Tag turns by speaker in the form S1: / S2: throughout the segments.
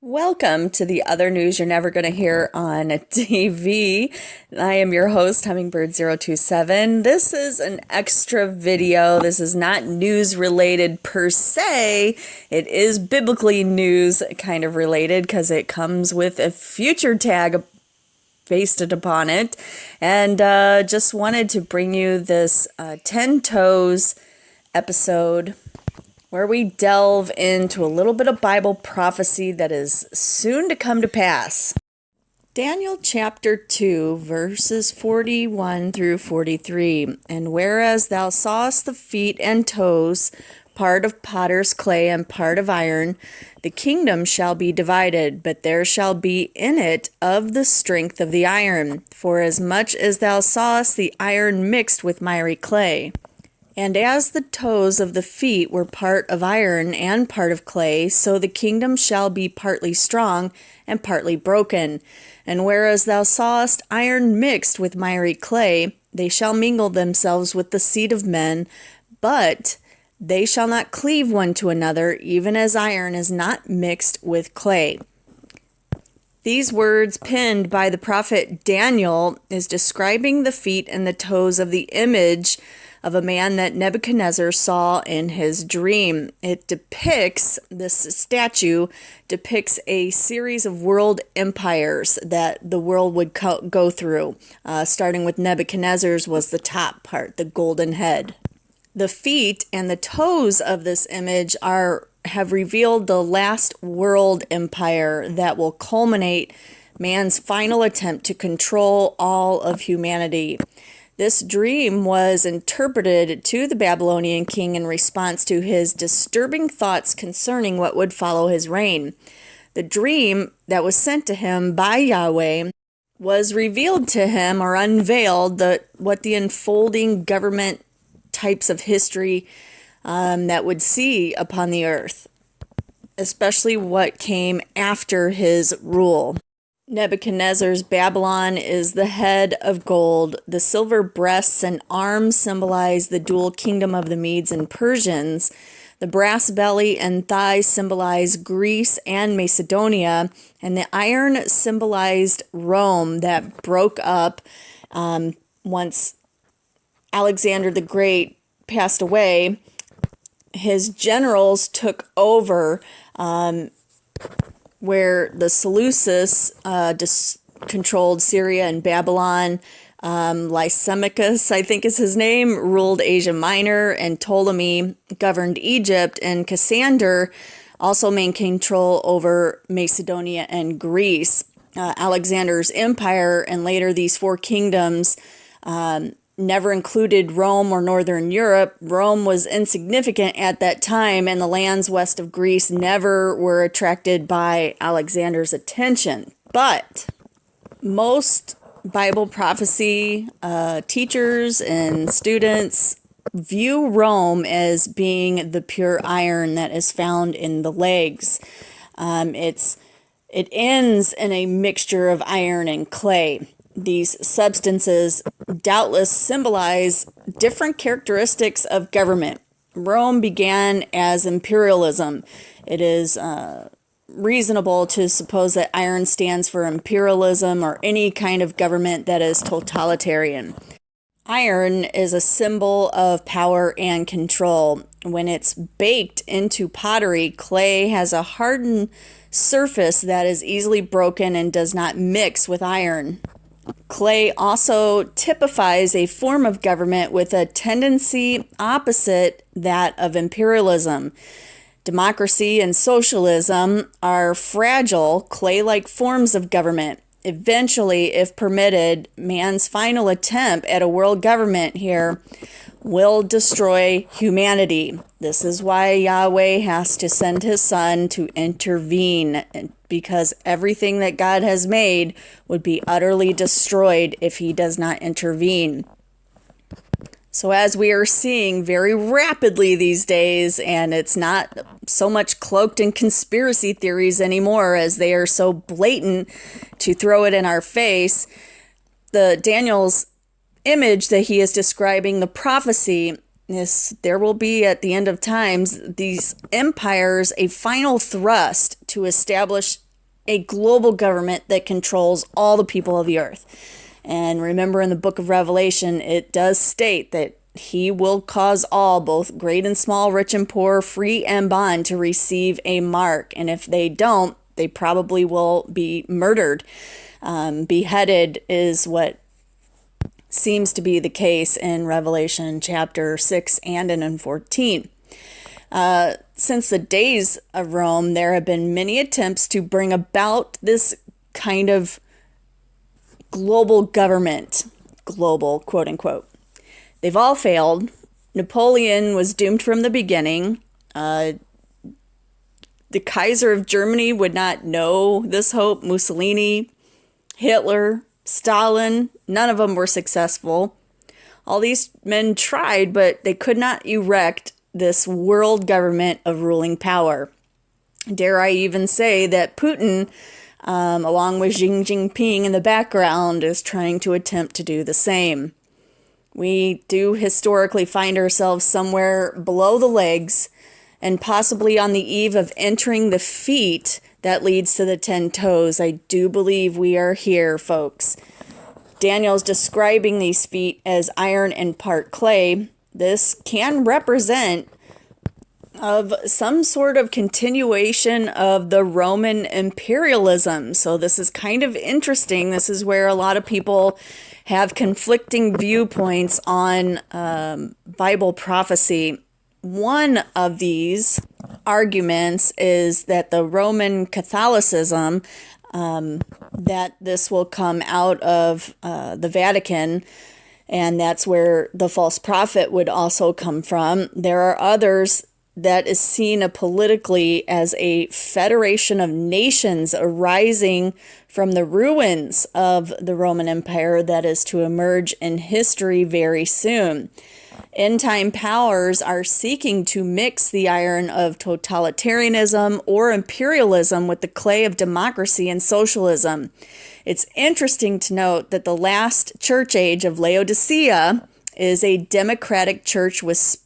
S1: Welcome to the other news you're never going to hear on TV. I am your host, Hummingbird027. This is an extra video. This is not news related per se. It is biblically news kind of related because it comes with a future tag based upon it. And just wanted to bring you this 10 Toes episode where we delve into a little bit of Bible prophecy that is soon to come to pass. Daniel chapter 2, verses 41 through 43. And whereas thou sawest the feet and toes, part of potter's clay and part of iron, the kingdom shall be divided, but there shall be in it of the strength of the iron, for as much as thou sawest the iron mixed with miry clay. And as the toes of the feet were part of iron and part of clay, so the kingdom shall be partly strong and partly broken. And whereas thou sawest iron mixed with miry clay, they shall mingle themselves with the seed of men, but they shall not cleave one to another, even as iron is not mixed with clay. These words penned by the prophet Daniel is describing the feet and the toes of the image of a man that Nebuchadnezzar saw in his dream. It depicts, this statue depicts a series of world empires that the world would go through. Starting with Nebuchadnezzar's was the top part, the golden head. The feet and the toes of this image have revealed the last world empire that will culminate man's final attempt to control all of humanity. This dream was interpreted to the Babylonian king in response to his disturbing thoughts concerning what would follow his reign. The dream that was sent to him by Yahweh was revealed to him or unveiled what the unfolding government types of history that would see upon the earth, especially what came after his rule. Nebuchadnezzar's Babylon is the head of gold. The silver breasts and arms symbolize the dual kingdom of the Medes and Persians. The brass belly and thighs symbolize Greece and Macedonia. And the iron symbolized Rome that broke up once Alexander the Great passed away. His generals took over where the Seleucids controlled Syria and Babylon. Lysimachus, I think is his name, ruled Asia Minor, and Ptolemy governed Egypt, and Cassander also maintained control over Macedonia and Greece. Alexander's empire, and later these four kingdoms, never included Rome or Northern Europe. Rome was insignificant at that time, and the lands west of Greece never were attracted by Alexander's attention. But most Bible prophecy teachers and students view Rome as being the pure iron that is found in the legs. It ends in a mixture of iron and clay. These substances doubtless symbolize different characteristics of government. Rome began as imperialism. It is reasonable to suppose that iron stands for imperialism or any kind of government that is totalitarian. Iron is a symbol of power and control. When it's baked into pottery, clay has a hardened surface that is easily broken and does not mix with iron. Clay also typifies a form of government with a tendency opposite that of imperialism. Democracy and socialism are fragile, clay-like forms of government. Eventually, if permitted, man's final attempt at a world government here will destroy humanity. This is why Yahweh has to send his son to intervene, because everything that God has made would be utterly destroyed if he does not intervene. So as we are seeing very rapidly these days, and it's not so much cloaked in conspiracy theories anymore as they are so blatant to throw it in our face, the Daniel's image that he is describing, the prophecy, is there will be at the end of times these empires a final thrust to establish a global government that controls all the people of the earth. And remember, in the book of Revelation, it does state that he will cause all, both great and small, rich and poor, free and bond, to receive a mark. And if they don't, they probably will be murdered. Beheaded is what seems to be the case in Revelation chapter 6 and in 14. Since the days of Rome, there have been many attempts to bring about this kind of global government, global, quote unquote. They've all failed. Napoleon was doomed from the beginning. The Kaiser of Germany would not know this hope. Mussolini, Hitler, Stalin, none of them were successful. All these men tried, but they could not erect this world government of ruling power. Dare I even say that Putin, along with Xi Jinping in the background, is trying to attempt to do the same. We do historically find ourselves somewhere below the legs and possibly on the eve of entering the feet that leads to the 10 toes. I do believe we are here, folks. Daniel's describing these feet as iron and part clay. This can represent of some sort of continuation of the Roman imperialism. So this is kind of interesting. This is where a lot of people have conflicting viewpoints on Bible prophecy. One of these arguments is that the Roman Catholicism, that this will come out of the Vatican, and that's where the false prophet would also come from. There are others that is seen politically as a federation of nations arising from the ruins of the Roman Empire that is to emerge in history very soon. End-time powers are seeking to mix the iron of totalitarianism or imperialism with the clay of democracy and socialism. It's interesting to note that the last church age of Laodicea is a democratic church with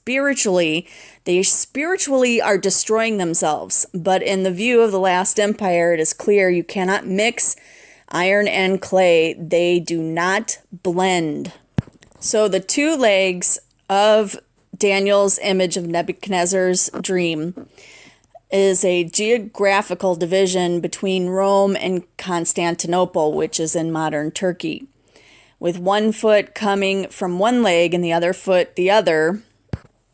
S1: they spiritually are destroying themselves. But in the view of the last empire, it is clear you cannot mix iron and clay. They do not blend. So the two legs of Daniel's image of Nebuchadnezzar's dream is a geographical division between Rome and Constantinople, which is in modern Turkey, with one foot coming from one leg and the other foot the other.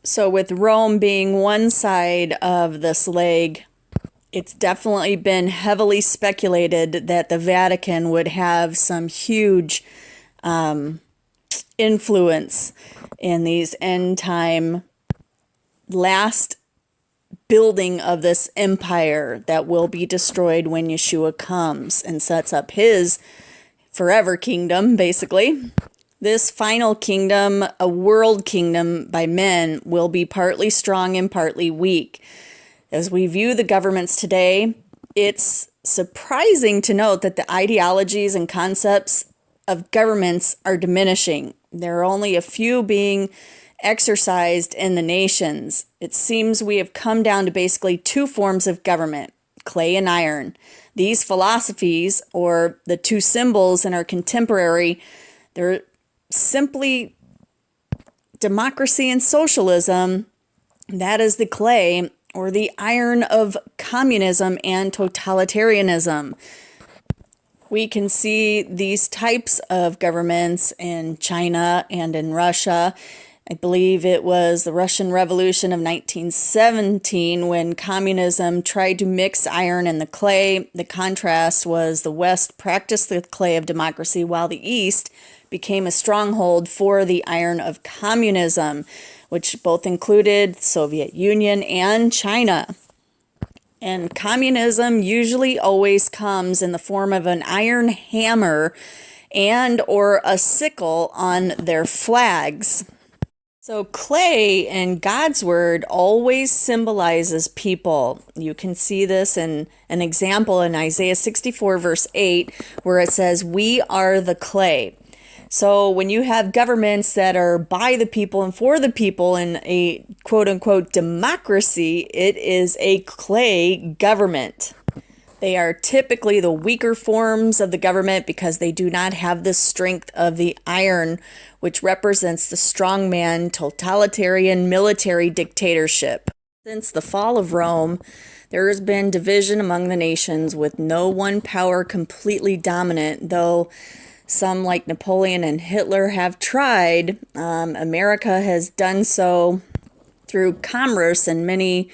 S1: So with Rome being one side of this leg, it's definitely been heavily speculated that the Vatican would have some huge influence in these end time last building of this empire that will be destroyed when Yeshua comes and sets up his forever kingdom, basically. This final kingdom, a world kingdom by men, will be partly strong and partly weak. As we view the governments today, it's surprising to note that the ideologies and concepts of governments are diminishing. There are only a few being exercised in the nations. It seems we have come down to basically two forms of government, clay and iron. These philosophies, or the two symbols in our contemporary, they're simply democracy and socialism. That is the clay, or the iron of communism and totalitarianism. We can see these types of governments in China and in Russia. I believe it was the Russian Revolution of 1917 when communism tried to mix iron and the clay. The contrast was the West practiced the clay of democracy while the East became a stronghold for the iron of communism, which both included Soviet Union and China. And communism usually always comes in the form of an iron hammer and or a sickle on their flags. So clay in God's word always symbolizes people. You can see this in an example in Isaiah 64 verse 8 where it says, "We are the clay." So when you have governments that are by the people and for the people in a quote unquote democracy, it is a clay government. They are typically the weaker forms of the government because they do not have the strength of the iron, which represents the strongman, totalitarian military dictatorship. Since the fall of Rome, there has been division among the nations, with no one power completely dominant, though some like Napoleon and Hitler have tried. America has done so through commerce and many,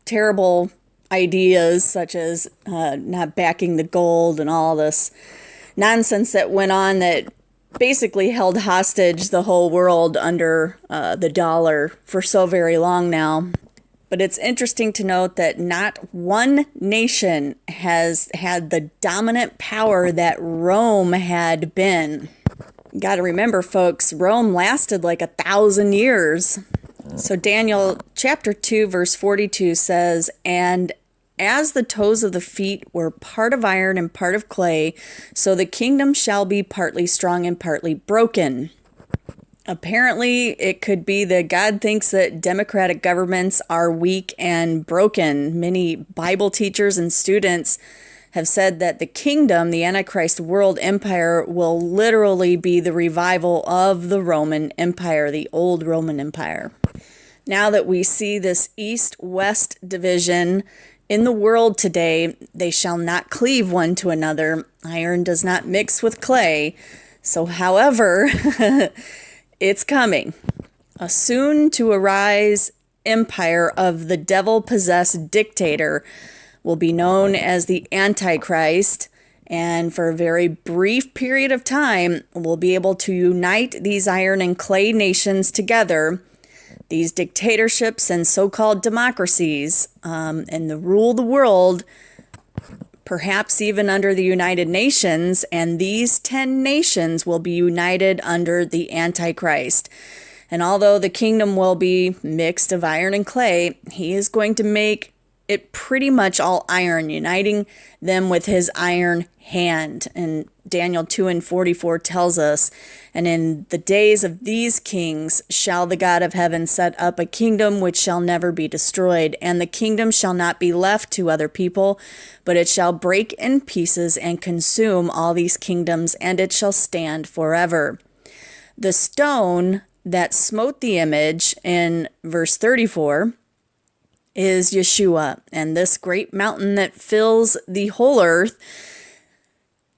S1: terrible ideas such as not backing the gold and all this nonsense that went on that basically held hostage the whole world under the dollar for so very long now. But it's interesting to note that not one nation has had the dominant power that Rome had been. Got to remember, folks, Rome lasted like 1,000 years. So Daniel chapter 2, verse 42 says, "And as the toes of the feet were part of iron and part of clay, so the kingdom shall be partly strong and partly broken." Apparently, it could be that God thinks that democratic governments are weak and broken. Many Bible teachers and students have said that the kingdom, the Antichrist world empire, will literally be the revival of the Roman Empire, the old Roman Empire. Now that we see this east-west division in the world today, they shall not cleave one to another. Iron does not mix with clay. So, however, it's coming. A soon-to-arise empire of the devil-possessed dictator will be known as the Antichrist, and for a very brief period of time, will be able to unite these iron and clay nations together, these dictatorships and so-called democracies, and rule the world, perhaps even under the United Nations, and these 10 nations will be united under the Antichrist. And although the kingdom will be mixed of iron and clay, he is going to make it pretty much all iron, uniting them with his iron hand. And Daniel 2 and 44 tells us, "And in the days of these kings shall the God of heaven set up a kingdom which shall never be destroyed, and the kingdom shall not be left to other people, but it shall break in pieces and consume all these kingdoms, and it shall stand forever." The stone that smote the image in verse 34 is Yeshua, and this great mountain that fills the whole earth,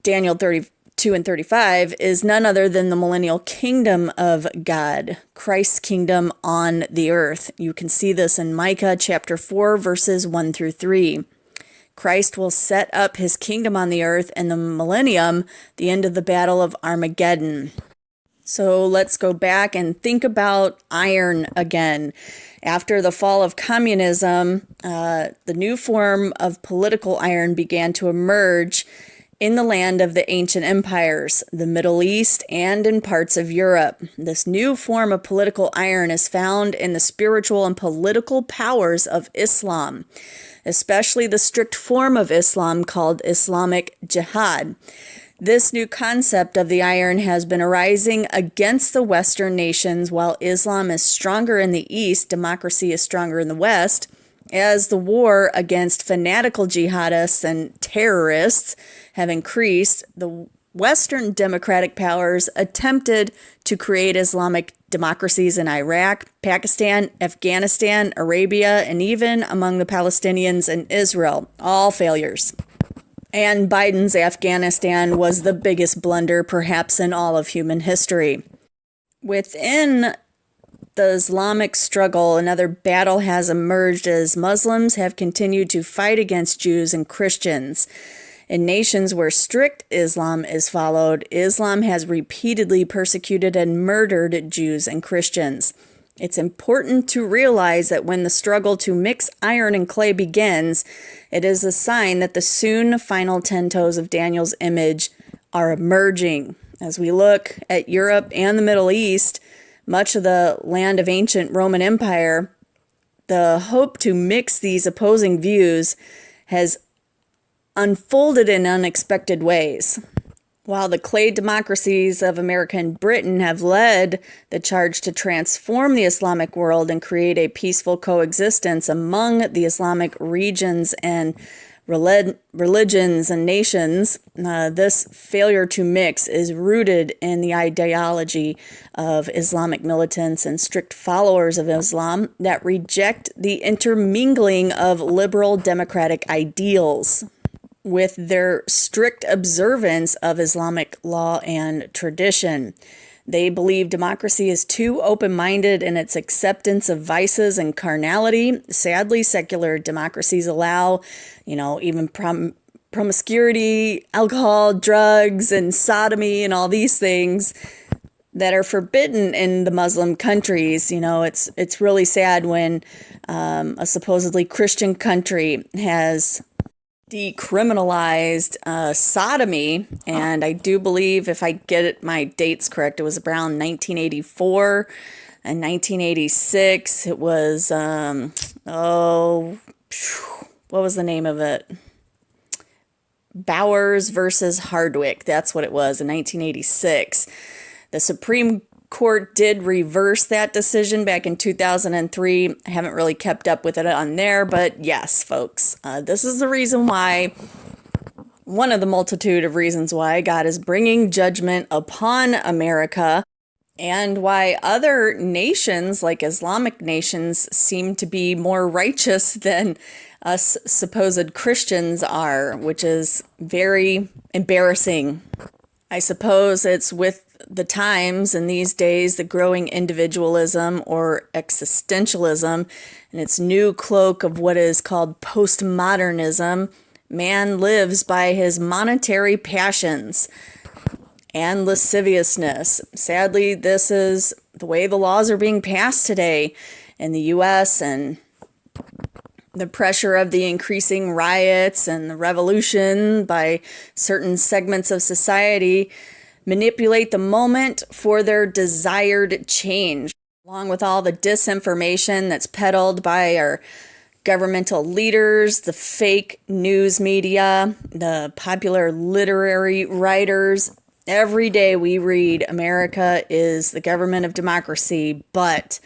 S1: Daniel 32 and 35, is none other than the millennial kingdom of God, Christ's kingdom on the earth. You can see this in Micah chapter 4, verses 1 through 3. Christ will set up his kingdom on the earth in the millennium, the end of the battle of Armageddon. So let's go back and think about iron again. After the fall of communism, the new form of political iron began to emerge in the land of the ancient empires, the Middle East, and in parts of Europe. This new form of political iron is found in the spiritual and political powers of Islam, especially the strict form of Islam called Islamic Jihad. This new concept of the iron has been arising against the Western nations. While Islam is stronger in the East, democracy is stronger in the West. As the war against fanatical jihadists and terrorists have increased, the Western democratic powers attempted to create Islamic democracies in Iraq, Pakistan, Afghanistan, Arabia, and even among the Palestinians and Israel. All failures. And Biden's Afghanistan was the biggest blunder perhaps in all of human history. Within the Islamic struggle, another battle has emerged as Muslims have continued to fight against Jews and Christians. In nations where strict Islam is followed, Islam has repeatedly persecuted and murdered Jews and Christians. It's important to realize that when the struggle to mix iron and clay begins, it is a sign that the soon final 10 toes of Daniel's image are emerging. As we look at Europe and the Middle East, much of the land of ancient Roman Empire, the hope to mix these opposing views has unfolded in unexpected ways. While the clay democracies of America and Britain have led the charge to transform the Islamic world and create a peaceful coexistence among the Islamic regions and religions and nations, this failure to mix is rooted in the ideology of Islamic militants and strict followers of Islam that reject the intermingling of liberal democratic ideals with their strict observance of Islamic law and tradition. They believe democracy is too open-minded in its acceptance of vices and carnality. Sadly, secular democracies allow, even promiscuity, alcohol, drugs, and sodomy, and all these things that are forbidden in the Muslim countries. It's really sad when a supposedly Christian country has decriminalized sodomy, and I do believe, if I get my dates correct, it was around 1984 and 1986. It was what was the name of it? Bowers versus Hardwick. That's what it was in 1986. The Supreme Court did reverse that decision back in 2003. I haven't really kept up with it on there, but yes, folks, this is the reason why, one of the multitude of reasons why God is bringing judgment upon America, and why other nations, like Islamic nations, seem to be more righteous than us supposed Christians are, which is very embarrassing. I suppose it's with the times and these days, the growing individualism or existentialism and its new cloak of what is called postmodernism. Man lives by his monetary passions and lasciviousness. Sadly, this is the way the laws are being passed today in the U.S., and the pressure of the increasing riots and the revolution by certain segments of society manipulate the moment for their desired change, along with all the disinformation that's peddled by our governmental leaders, the fake news media, the popular literary writers. Every day we read America is the government of democracy, but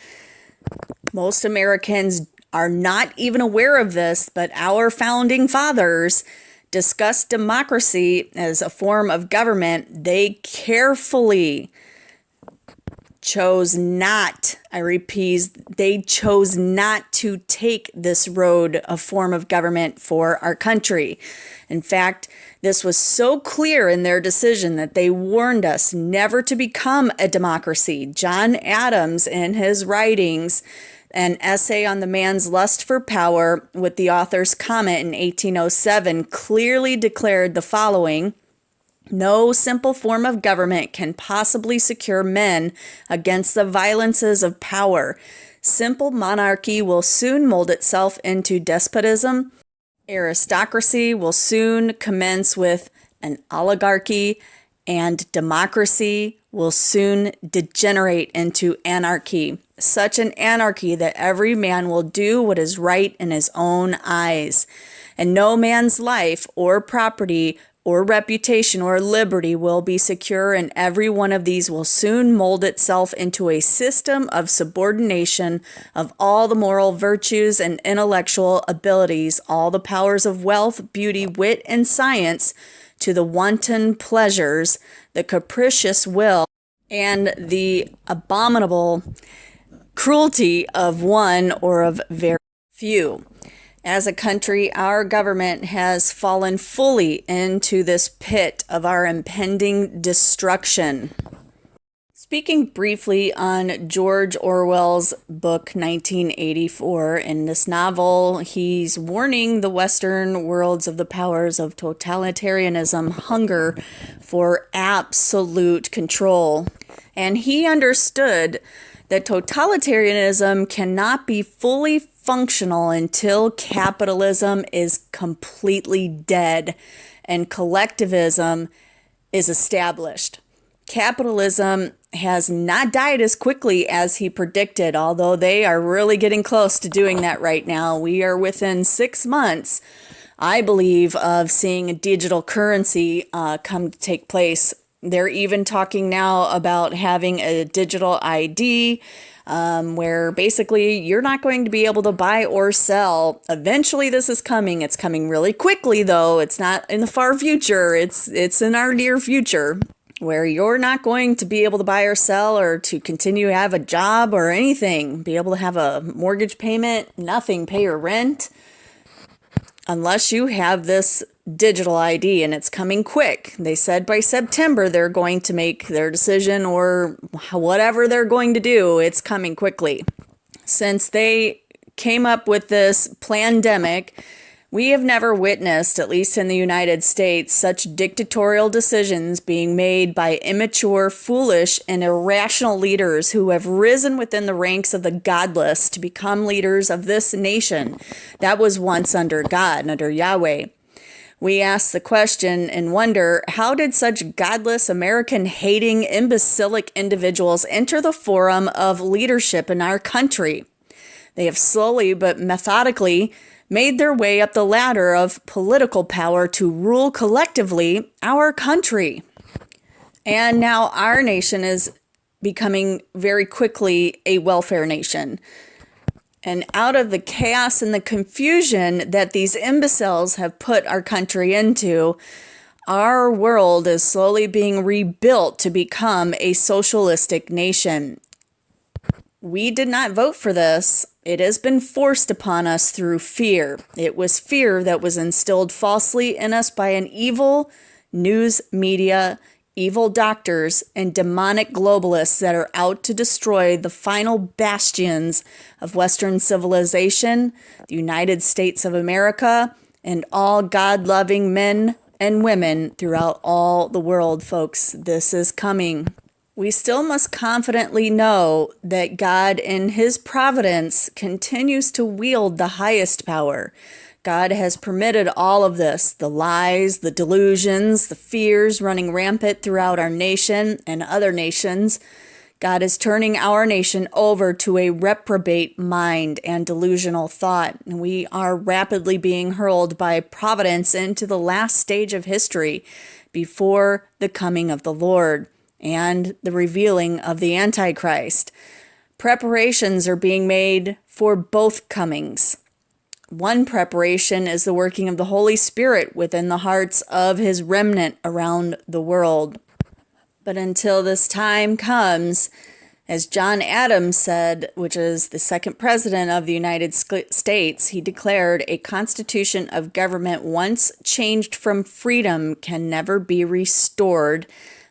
S1: most Americans are not even aware of this, but our founding fathers discussed democracy as a form of government. They carefully chose not, I repeat, they chose not to take this road, a form of government for our country. In fact, this was so clear in their decision that they warned us never to become a democracy. John Adams, in his writings, an essay on the man's lust for power, with the author's comment in 1807, clearly declared the following: "No simple form of government can possibly secure men against the violences of power. Simple monarchy will soon mold itself into despotism. Aristocracy will soon commence with an oligarchy, and democracy will soon degenerate into anarchy. Such an anarchy that every man will do what is right in his own eyes, and no man's life or property or reputation or liberty will be secure, and every one of these will soon mold itself into a system of subordination of all the moral virtues and intellectual abilities, all the powers of wealth, beauty, wit, and science, to the wanton pleasures, the capricious will, and the abominable cruelty of one or of very few." As a country, our government has fallen fully into this pit of our impending destruction. Speaking briefly on George Orwell's book 1984, in this novel, he's warning the Western worlds of the powers of totalitarianism, hunger for absolute control. And he understood that totalitarianism cannot be fully functional until capitalism is completely dead and collectivism is established. Capitalism has not died as quickly as he predicted, although they are really getting close to doing that right now. We are within 6 months I believe, of seeing a digital currency come to take place. They're even talking now about having a digital ID where basically you're not going to be able to buy or sell. Eventually this is coming. It's coming really quickly, though. It's not in the far future. It's in our near future, where you're not going to be able to buy or sell or to continue to have a job or anything, be able to have a mortgage payment, nothing, pay your rent, unless you have this digital ID, and it's coming quick. They said by September they're going to make their decision, or whatever they're going to do. It's coming quickly. Since they came up with this pandemic, we have never witnessed, at least in the United States, such dictatorial decisions being made by immature, foolish, and irrational leaders who have risen within the ranks of the godless to become leaders of this nation that was once under God, under Yahweh. We ask the question and wonder, how did such godless, American-hating, imbecilic individuals enter the forum of leadership in our country? They have slowly but methodically made their way up the ladder of political power to rule collectively our country. And now our nation is becoming very quickly a welfare nation. And out of the chaos and the confusion that these imbeciles have put our country into, our world is slowly being rebuilt to become a socialistic nation. We did not vote for this. It has been forced upon us through fear. It was fear that was instilled falsely in us by an evil news media, evil doctors, and demonic globalists that are out to destroy the final bastions of Western civilization, the United States of America, and all God-loving men and women throughout all the world, folks. This is coming. We still must confidently know that God in His providence continues to wield the highest power. God has permitted all of this, the lies, the delusions, the fears running rampant throughout our nation and other nations. God is turning our nation over to a reprobate mind and delusional thought. And we are rapidly being hurled by providence into the last stage of history before the coming of the Lord and the revealing of the Antichrist. Preparations are being made for both comings. One preparation is the working of the Holy Spirit within the hearts of His remnant around the world. But until this time comes, as John Adams said, which is the second president of the United States, he declared, "A constitution of government once changed from freedom can never be restored.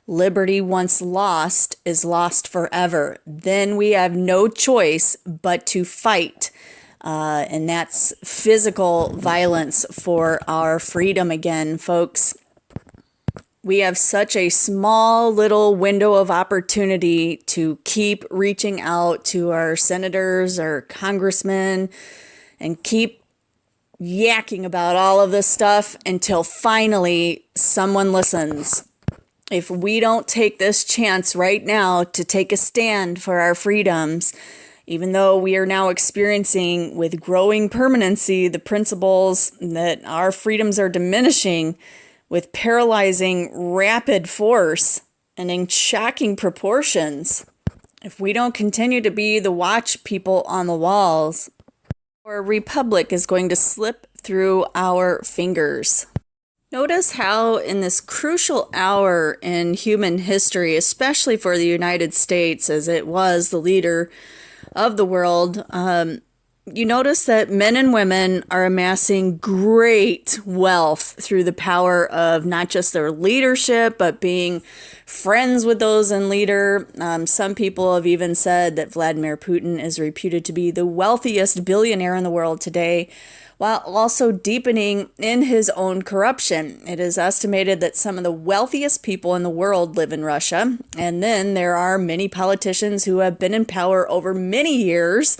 S1: Liberty once lost is lost forever. Then we have no choice but to fight." And that's physical violence for our freedom again, folks. We have such a small little window of opportunity to keep reaching out to our senators, our congressmen, and keep yakking about all of this stuff until finally someone listens. If we don't take this chance right now to take a stand for our freedoms, even though we are now experiencing with growing permanency the principles that our freedoms are diminishing with paralyzing rapid force and in shocking proportions, if we don't continue to be the watch people on the walls, our republic is going to slip through our fingers. Notice how in this crucial hour in human history, especially for the United States, as it was the leader of the world, you notice that men and women are amassing great wealth through the power of not just their leadership, but being friends with those in leader. Some people have even said that Vladimir Putin is reputed to be the wealthiest billionaire in the world today, while also deepening in his own corruption. It is estimated that some of the wealthiest people in the world live in Russia. And then there are many politicians who have been in power over many years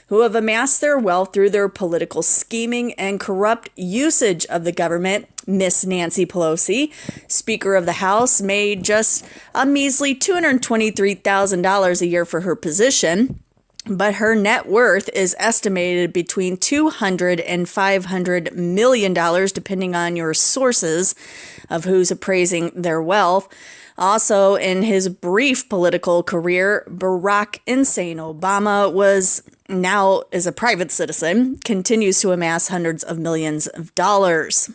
S1: who have amassed their wealth through their political scheming and corrupt usage of the government. Miss Nancy Pelosi, Speaker of the House, made just a measly $223,000 a year for her position. but her net worth is estimated between $200 and $500 million, depending on your sources of who's appraising their wealth. Also, in his brief political career, Barack Insane Obama now is a private citizen, continues to amass hundreds of millions of dollars.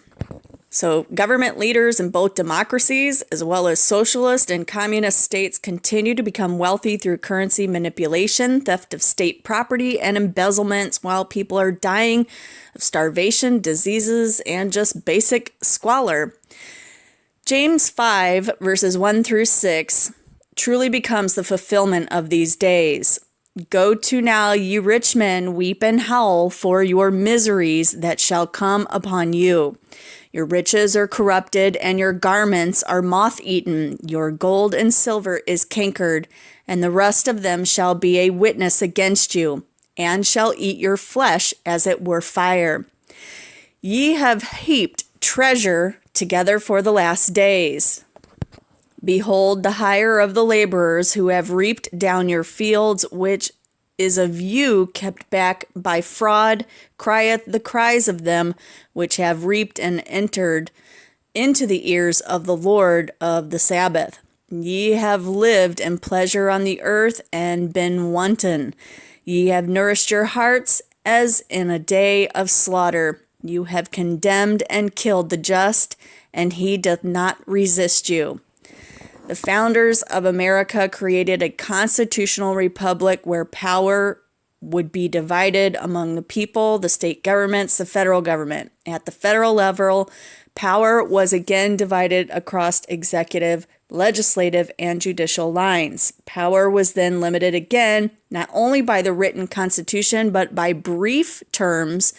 S1: So government leaders in both democracies, as well as socialist and communist states, continue to become wealthy through currency manipulation, theft of state property, and embezzlements, while people are dying of starvation, diseases, and just basic squalor. James 5, verses 1 through 6, truly becomes the fulfillment of these days. Go to now, ye rich men, weep and howl for your miseries that shall come upon you. Your riches are corrupted, and your garments are moth-eaten. Your gold and silver is cankered, and the rust of them shall be a witness against you, and shall eat your flesh as it were fire. Ye have heaped treasure together for the last days. Behold, the hire of the laborers who have reaped down your fields, which is of you kept back by fraud, crieth the cries of them which have reaped and entered into the ears of the Lord of the Sabbath. Ye have lived in pleasure on the earth and been wanton. Ye have nourished your hearts as in a day of slaughter. You have condemned and killed the just, and he doth not resist you. The founders of America created a constitutional republic where power would be divided among the people, the state governments, the federal government. At the federal level, power was again divided across executive, legislative, and judicial lines. Power was then limited again, not only by the written constitution, but by brief terms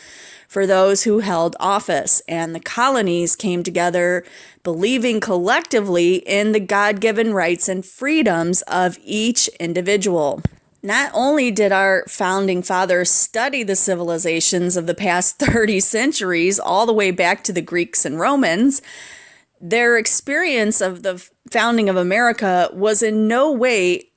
S1: for those who held office, and the colonies came together believing collectively in the God-given rights and freedoms of each individual. Not only did our founding fathers study the civilizations of the past 30 centuries, all the way back to the Greeks and Romans, their experience of the founding of America was in no way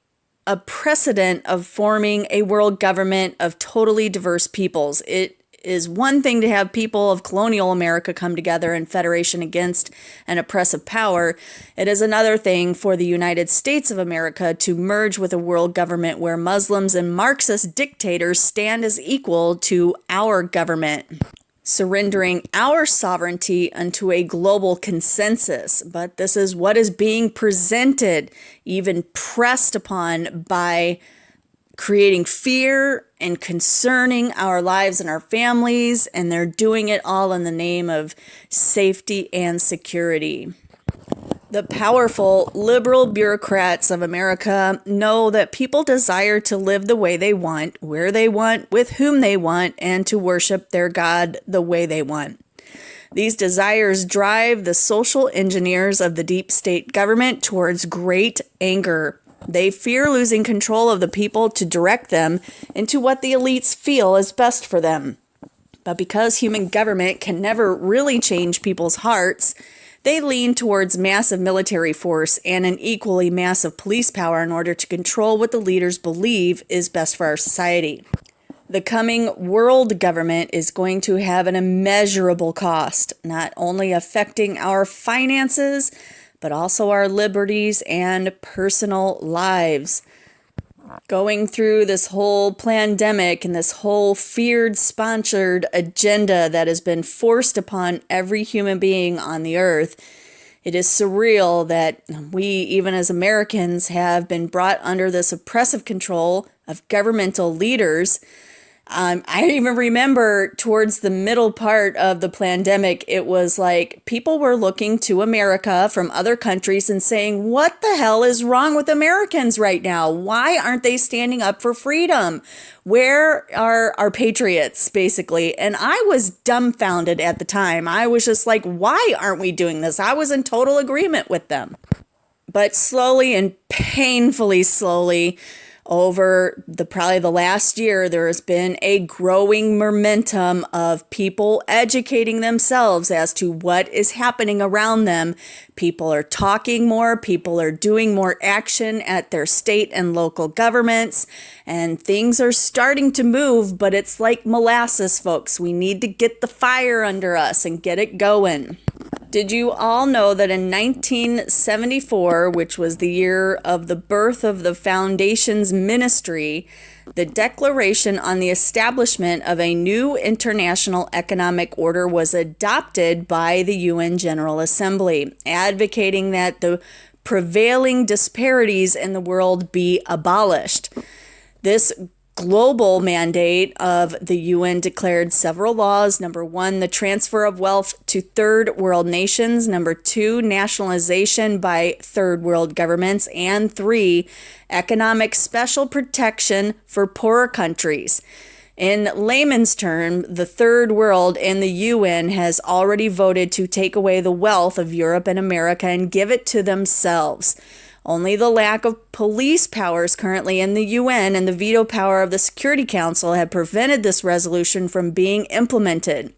S1: a precedent of forming a world government of totally diverse peoples. It is one thing to have people of colonial America come together in federation against an oppressive power. It is another thing for the United States of America to merge with a world government where Muslims and Marxist dictators stand as equal to our government, surrendering our sovereignty unto a global consensus. But this is what is being presented, even pressed upon by creating fear and concerning our lives and our families, and they're doing it all in the name of safety and security. The powerful liberal bureaucrats of America know that people desire to live the way they want, where they want, with whom they want, and to worship their God the way they want. These desires drive the social engineers of the deep state government towards great anger. They fear losing control of the people to direct them into what the elites feel is best for them. But because human government can never really change people's hearts, they lean towards massive military force and an equally massive police power in order to control what the leaders believe is best for our society. The coming world government is going to have an immeasurable cost, not only affecting our finances, but also our liberties and personal lives. Going through this whole pandemic and this whole feared-sponsored agenda that has been forced upon every human being on the earth, it is surreal that we, even as Americans, have been brought under this oppressive control of governmental leaders. I even remember towards the middle part of the pandemic, it was like people were looking to America from other countries and saying, what the hell is wrong with Americans right now? Why aren't they standing up for freedom? Where are our patriots, basically? And I was dumbfounded at the time. I was just like, why aren't we doing this? I was in total agreement with them. But slowly and painfully slowly, Over probably the last year, there has been a growing momentum of people educating themselves as to what is happening around them. People are talking more, people are doing more action at their state and local governments, and things are starting to move, but it's like molasses, folks. We need to get the fire under us and get it going. Did you all know that in 1974, which was the year of the birth of the Foundation's ministry, the Declaration on the Establishment of a New International Economic Order was adopted by the UN General Assembly, advocating that the prevailing disparities in the world be abolished. This global mandate of the UN declared several laws. Number 1, the transfer of wealth to third world nations. Number 2, nationalization by third world governments. And 3, economic special protection for poorer countries. In layman's term, the third world and the UN has already voted to take away the wealth of Europe and America and give it to themselves. Only the lack of police powers currently in the UN and the veto power of the Security Council have prevented this resolution from being implemented.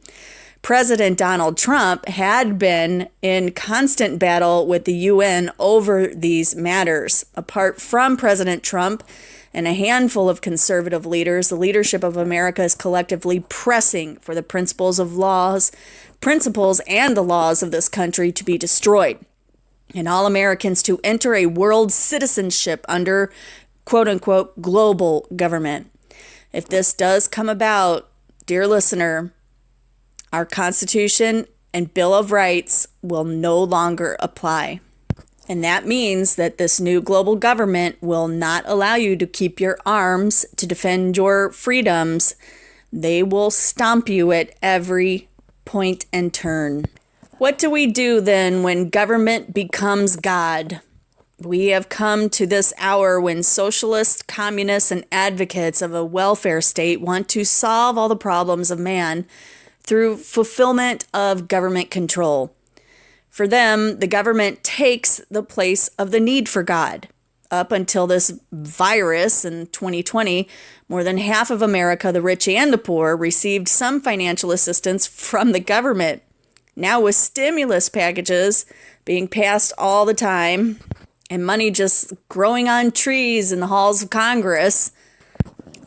S1: President Donald Trump had been in constant battle with the UN over these matters. Apart from President Trump and a handful of conservative leaders, the leadership of America is collectively pressing for the principles and the laws of this country to be destroyed, and all Americans to enter a world citizenship under quote-unquote global government. If this does come about, dear listener, our Constitution and Bill of Rights will no longer apply. And that means that this new global government will not allow you to keep your arms to defend your freedoms. They will stomp you at every point and turn. What do we do then when government becomes God? We have come to this hour when socialists, communists, and advocates of a welfare state want to solve all the problems of man through fulfillment of government control. For them, the government takes the place of the need for God. Up until this virus in 2020, more than half of America, the rich and the poor, received some financial assistance from the government. Now with stimulus packages being passed all the time and money just growing on trees in the halls of Congress,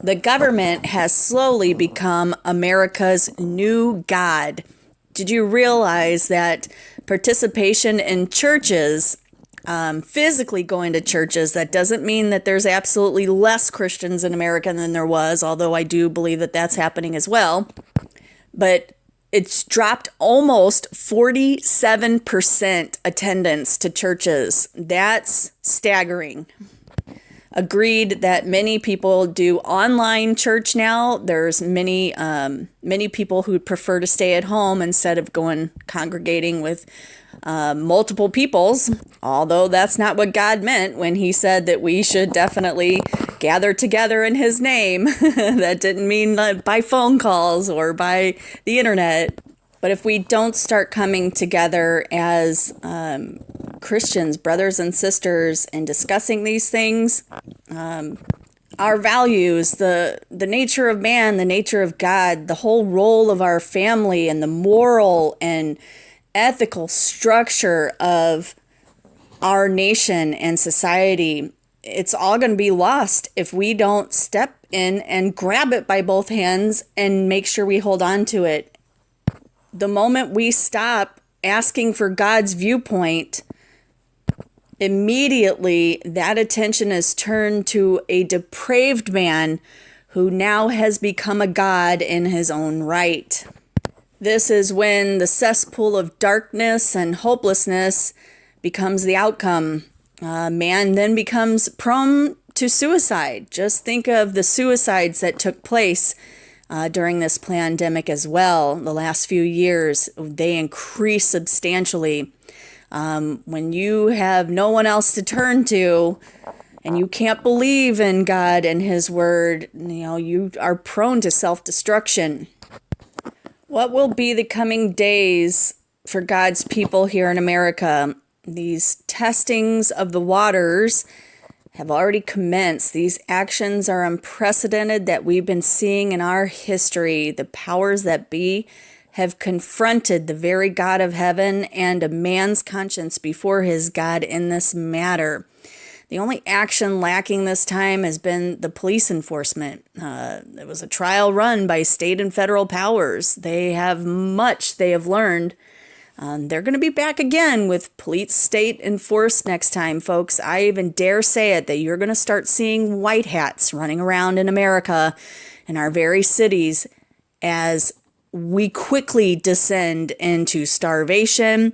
S1: the government has slowly become America's new God. Did you realize that participation in churches, physically going to churches, that doesn't mean that there's absolutely less Christians in America than there was, although I do believe that that's happening as well. But it's dropped almost 47% attendance to churches. That's staggering. Agreed that many people do online church now. There's many people who prefer to stay at home instead of congregating with multiple peoples, although that's not what God meant when he said that we should definitely gather together in his name. That didn't mean by phone calls or by the internet. But if we don't start coming together as Christians, brothers and sisters, and discussing these things, our values, the nature of man, the nature of God, the whole role of our family, and the moral and ethical structure of our nation and society, it's all going to be lost if we don't step in and grab it by both hands and make sure we hold on to it. The moment we stop asking for God's viewpoint, immediately that attention is turned to a depraved man who now has become a god in his own right. This is when the cesspool of darkness and hopelessness becomes the outcome. Man then becomes prone to suicide. Just think of the suicides that took place during this pandemic as well. The last few years, they increased substantially. When you have no one else to turn to and you can't believe in God and his word, you are prone to self-destruction. What will be the coming days for God's people here in America? These testings of the waters have already commenced. These actions are unprecedented that we've been seeing in our history. The powers that be have confronted the very God of heaven and a man's conscience before his God in this matter. The only action lacking this time has been the police enforcement. It was a trial run by state and federal powers. They have learned. They're going to be back again with police state enforced next time, folks. I even dare say it, that you're going to start seeing white hats running around in America, in our very cities, as we quickly descend into starvation,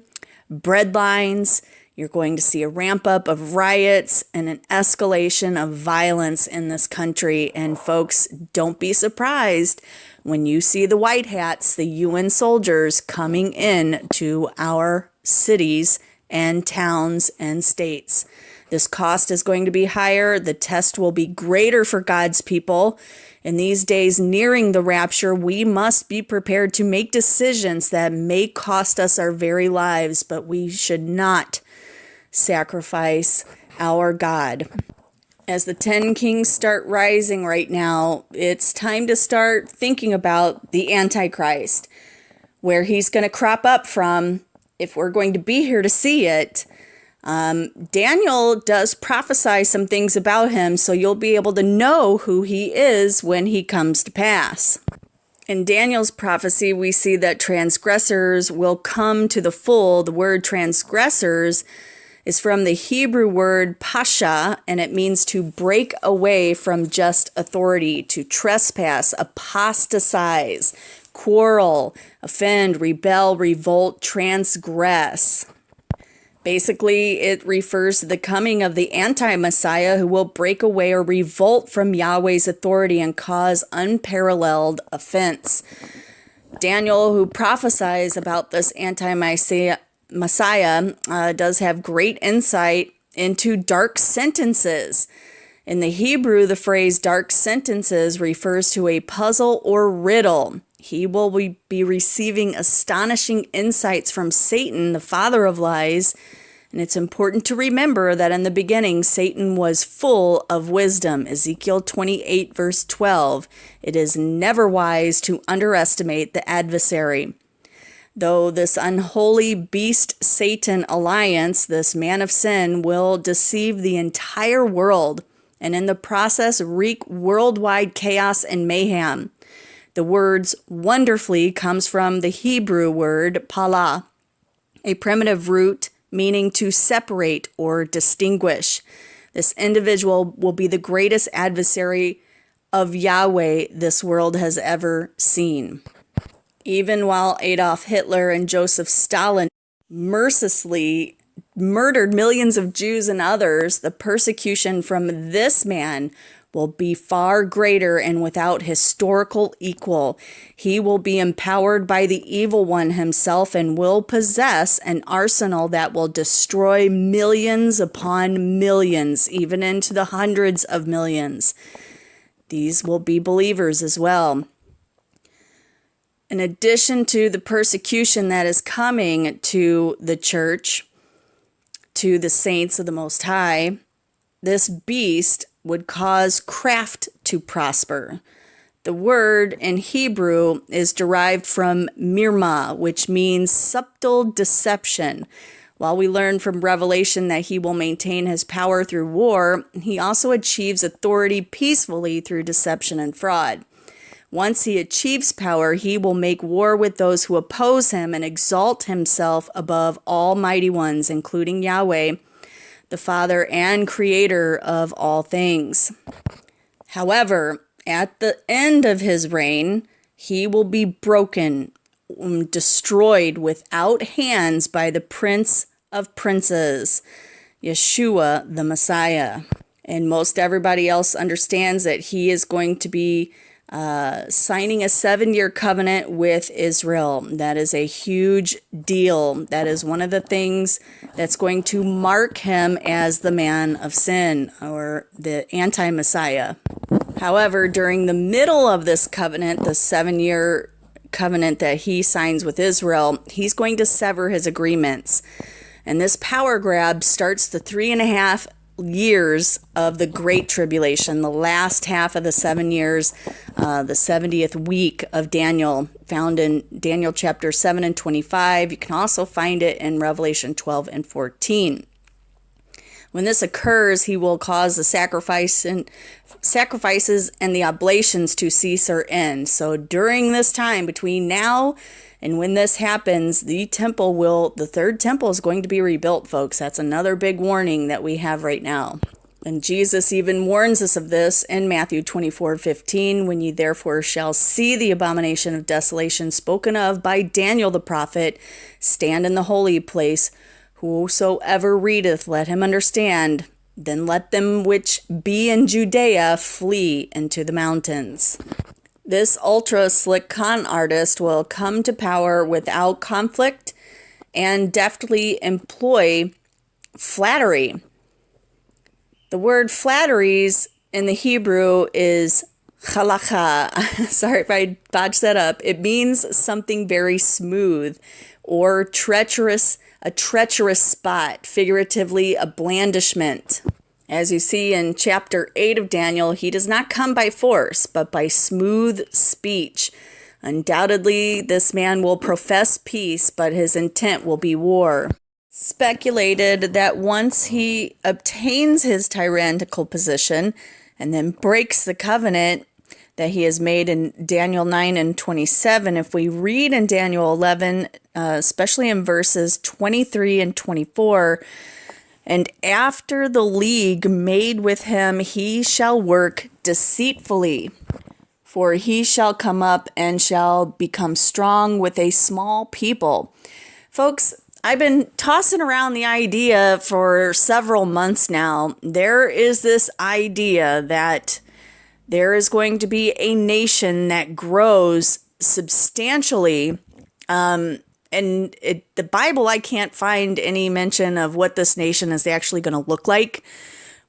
S1: bread lines. You're going to see a ramp up of riots and an escalation of violence in this country. And folks, don't be surprised when you see the white hats, the UN soldiers, coming in to our cities and towns and states. This cost is going to be higher. The test will be greater for God's people. In these days nearing the rapture, we must be prepared to make decisions that may cost us our very lives, but we should not sacrifice our God. As the 10 kings start rising right now, it's time to start thinking about the Antichrist, where he's going to crop up from, if we're going to be here to see it. Daniel does prophesy some things about him, so you'll be able to know who he is when he comes to pass. In Daniel's prophecy, we see that transgressors will come to the full. The word transgressors is from the Hebrew word pasha, and it means to break away from just authority, to trespass, apostatize, quarrel, offend, rebel, revolt, transgress. Basically, it refers to the coming of the anti-Messiah who will break away or revolt from Yahweh's authority and cause unparalleled offense. Daniel, who prophesies about this anti-Messiah, does have great insight into dark sentences. In the Hebrew, the phrase dark sentences refers to a puzzle or riddle. He will be receiving astonishing insights from Satan, the father of lies. And it's important to remember that in the beginning, Satan was full of wisdom. Ezekiel 28, verse 12. It is never wise to underestimate the adversary. Though this unholy beast Satan alliance, this man of sin, will deceive the entire world and in the process wreak worldwide chaos and mayhem. The words wonderfully comes from the Hebrew word pala, a primitive root meaning to separate or distinguish. This individual will be the greatest adversary of Yahweh this world has ever seen. Even while Adolf Hitler and Joseph Stalin mercilessly murdered millions of Jews and others, the persecution from this man will be far greater and without historical equal. He will be empowered by the evil one himself and will possess an arsenal that will destroy millions upon millions, even into the hundreds of millions. These will be believers as well. In addition to the persecution that is coming to the church, to the saints of the Most High, this beast would cause craft to prosper. The word in Hebrew is derived from mirma, which means subtle deception. While we learn from Revelation that he will maintain his power through war, he also achieves authority peacefully through deception and fraud. Once he achieves power, he will make war with those who oppose him and exalt himself above all mighty ones, including Yahweh, the Father and Creator of all things. However, at the end of his reign, he will be broken, destroyed without hands by the Prince of Princes, Yeshua the Messiah. And most everybody else understands that he is going to be signing a 7-year covenant with Israel. That is a huge deal. That is one of the things that's going to mark him as the man of sin, or the anti-Messiah. However, during the middle of this covenant, the 7-year covenant that he signs with Israel, he's going to sever his agreements. And this power grab starts the 3.5 years of the Great Tribulation, the last half of the 7 years, the 70th week of Daniel, found in Daniel chapter 7 and 25. You can also find it in Revelation 12 and 14. When this occurs, he will cause the sacrifices and the oblations to cease or end. So during this time, between now and when this happens, the third temple is going to be rebuilt, folks. That's another big warning that we have right now. And Jesus even warns us of this in Matthew 24:15, when ye therefore shall see the abomination of desolation spoken of by Daniel the prophet stand in the holy place. Whosoever readeth, let him understand. Then let them which be in Judea flee into the mountains. This ultra slick con artist will come to power without conflict and deftly employ flattery. The word flatteries in the Hebrew is halakha. Sorry if I botched that up. It means something very smooth or treacherous, a treacherous spot, figuratively a blandishment. As you see in chapter 8 of Daniel, he does not come by force, but by smooth speech. Undoubtedly, this man will profess peace, but his intent will be war. Speculated that once he obtains his tyrannical position and then breaks the covenant that he has made in Daniel 9 and 27, if we read in Daniel 11, especially in verses 23 and 24, and after the league made with him, he shall work deceitfully, for he shall come up and shall become strong with a small people. Folks, I've been tossing around the idea for several months now. There is this idea that there is going to be a nation that grows substantially. The Bible, I can't find any mention of what this nation is actually going to look like,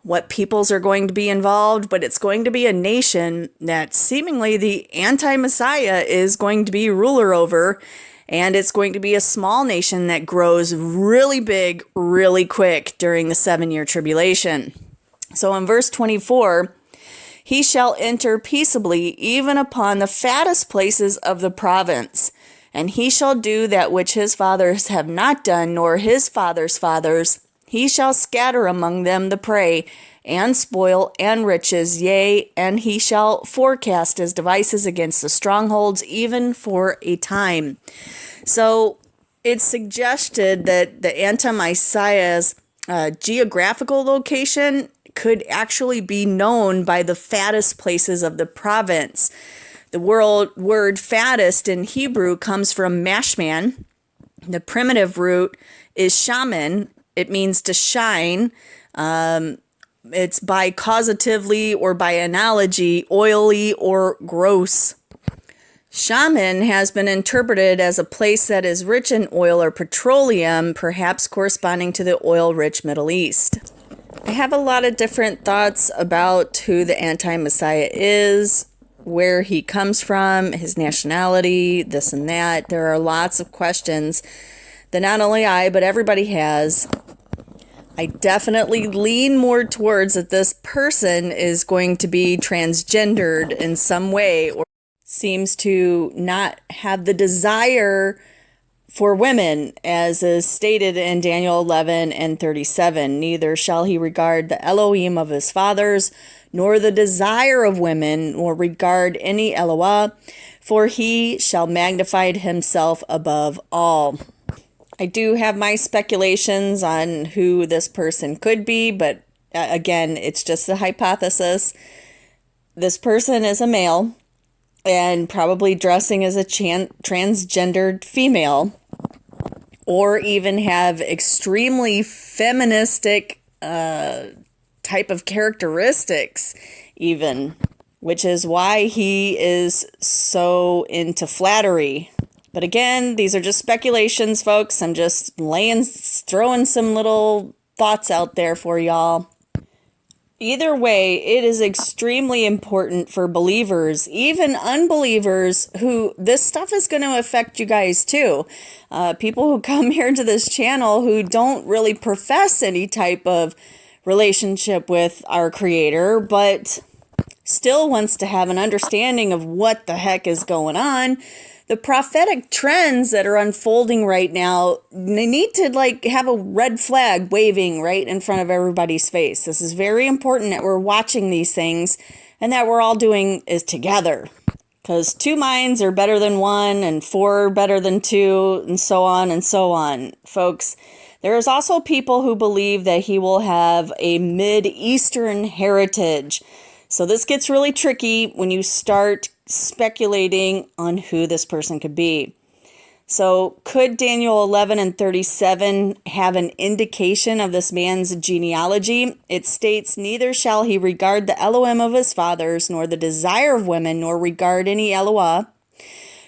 S1: what peoples are going to be involved, but it's going to be a nation that seemingly the anti-Messiah is going to be ruler over, and it's going to be a small nation that grows really big, really quick during the 7-year tribulation. So in verse 24, he shall enter peaceably even upon the fattest places of the province, and he shall do that which his fathers have not done, nor his fathers' fathers. He shall scatter among them the prey, and spoil, and riches, yea, and he shall forecast his devices against the strongholds, even for a time. So it's suggested that the anti-Messiah's geographical location could actually be known by the fattest places of the province. The word fattest in Hebrew comes from mashman. The primitive root is shaman. It means to shine. It's by causatively or by analogy, oily or gross. Shaman has been interpreted as a place that is rich in oil or petroleum, perhaps corresponding to the oil-rich Middle East. I have a lot of different thoughts about who the anti-Messiah is, where he comes from, his nationality, this and that. There are lots of questions that not only I, but everybody has. I definitely lean more towards that this person is going to be transgendered in some way, or seems to not have the desire for women, as is stated in Daniel 11 and 37. Neither shall he regard the Elohim of his fathers, nor the desire of women, nor regard any Eloah, for he shall magnify himself above all. I do have my speculations on who this person could be, but again, it's just a hypothesis. This person is a male and probably dressing as a transgendered female, or even have extremely feministic type of characteristics even, which is why he is so into flattery. But again, these are just speculations, folks. I'm just throwing some little thoughts out there for y'all. Either way, it is extremely important for believers, even unbelievers, who this stuff is going to affect you guys too. People who come here to this channel who don't really profess any type of relationship with our Creator, but still wants to have an understanding of what the heck is going on. The prophetic trends that are unfolding right now, they need to have a red flag waving right in front of everybody's face. This is very important that we're watching these things and that we're all doing is together. Because 2 minds are better than 1 and 4 are better than 2 and so on and so on. Folks, there is also people who believe that he will have a Mid-Eastern heritage. So this gets really tricky when you start speculating on who this person could be. So could Daniel 11 and 37 have an indication of this man's genealogy? It states, "Neither shall he regard the Elohim of his fathers, nor the desire of women, nor regard any Eloah,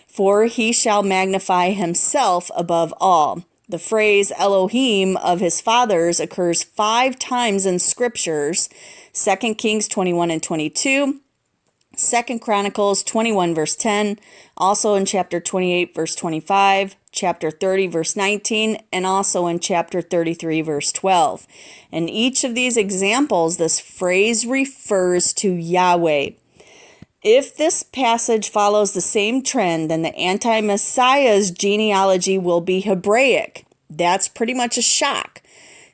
S1: for he shall magnify himself above all." The phrase Elohim of his fathers occurs 5 times in scriptures: 2 Kings 21 and 22, 2 Chronicles 21 verse 10, also in chapter 28 verse 25, chapter 30 verse 19, and also in chapter 33 verse 12. In each of these examples, this phrase refers to Yahweh. If this passage follows the same trend, then the anti-Messiah's genealogy will be Hebraic. That's pretty much a shock.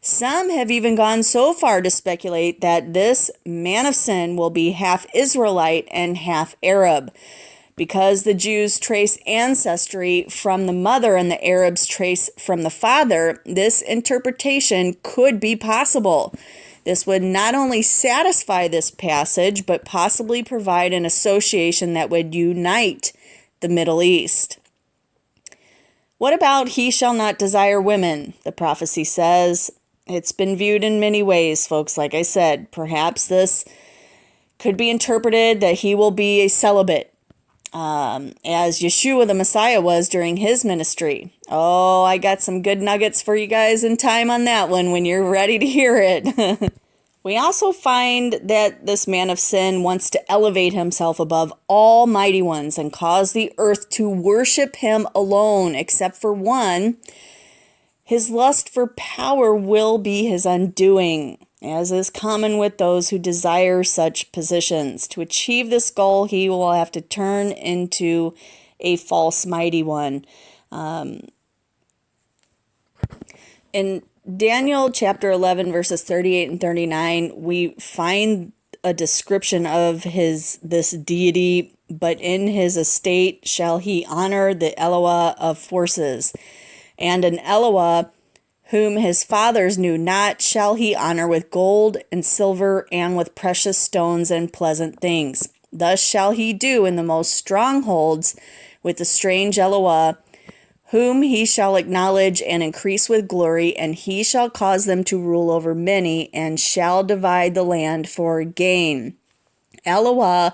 S1: Some have even gone so far to speculate that this man of sin will be half Israelite and half Arab. Because the Jews trace ancestry from the mother and the Arabs trace from the father, this interpretation could be possible. This would not only satisfy this passage, but possibly provide an association that would unite the Middle East. What about he shall not desire women? The prophecy says it's been viewed in many ways, folks. Like I said, perhaps this could be interpreted that he will be a celibate, as Yeshua the Messiah was during his ministry. Oh, I got some good nuggets for you guys in time on that one when you're ready to hear it. We also find that this man of sin wants to elevate himself above all mighty ones and cause the earth to worship him alone, except for one. His lust for power will be his undoing, as is common with those who desire such positions. To achieve this goal, he will have to turn into a false mighty one. In Daniel chapter 11, verses 38 and 39, we find a description of this deity, but in his estate shall he honor the Eloah of forces. And an Eloah whom his fathers knew not shall he honor with gold and silver and with precious stones and pleasant things. Thus shall he do in the most strongholds with the strange Eloah, whom he shall acknowledge and increase with glory, and he shall cause them to rule over many, and shall divide the land for gain. Eloah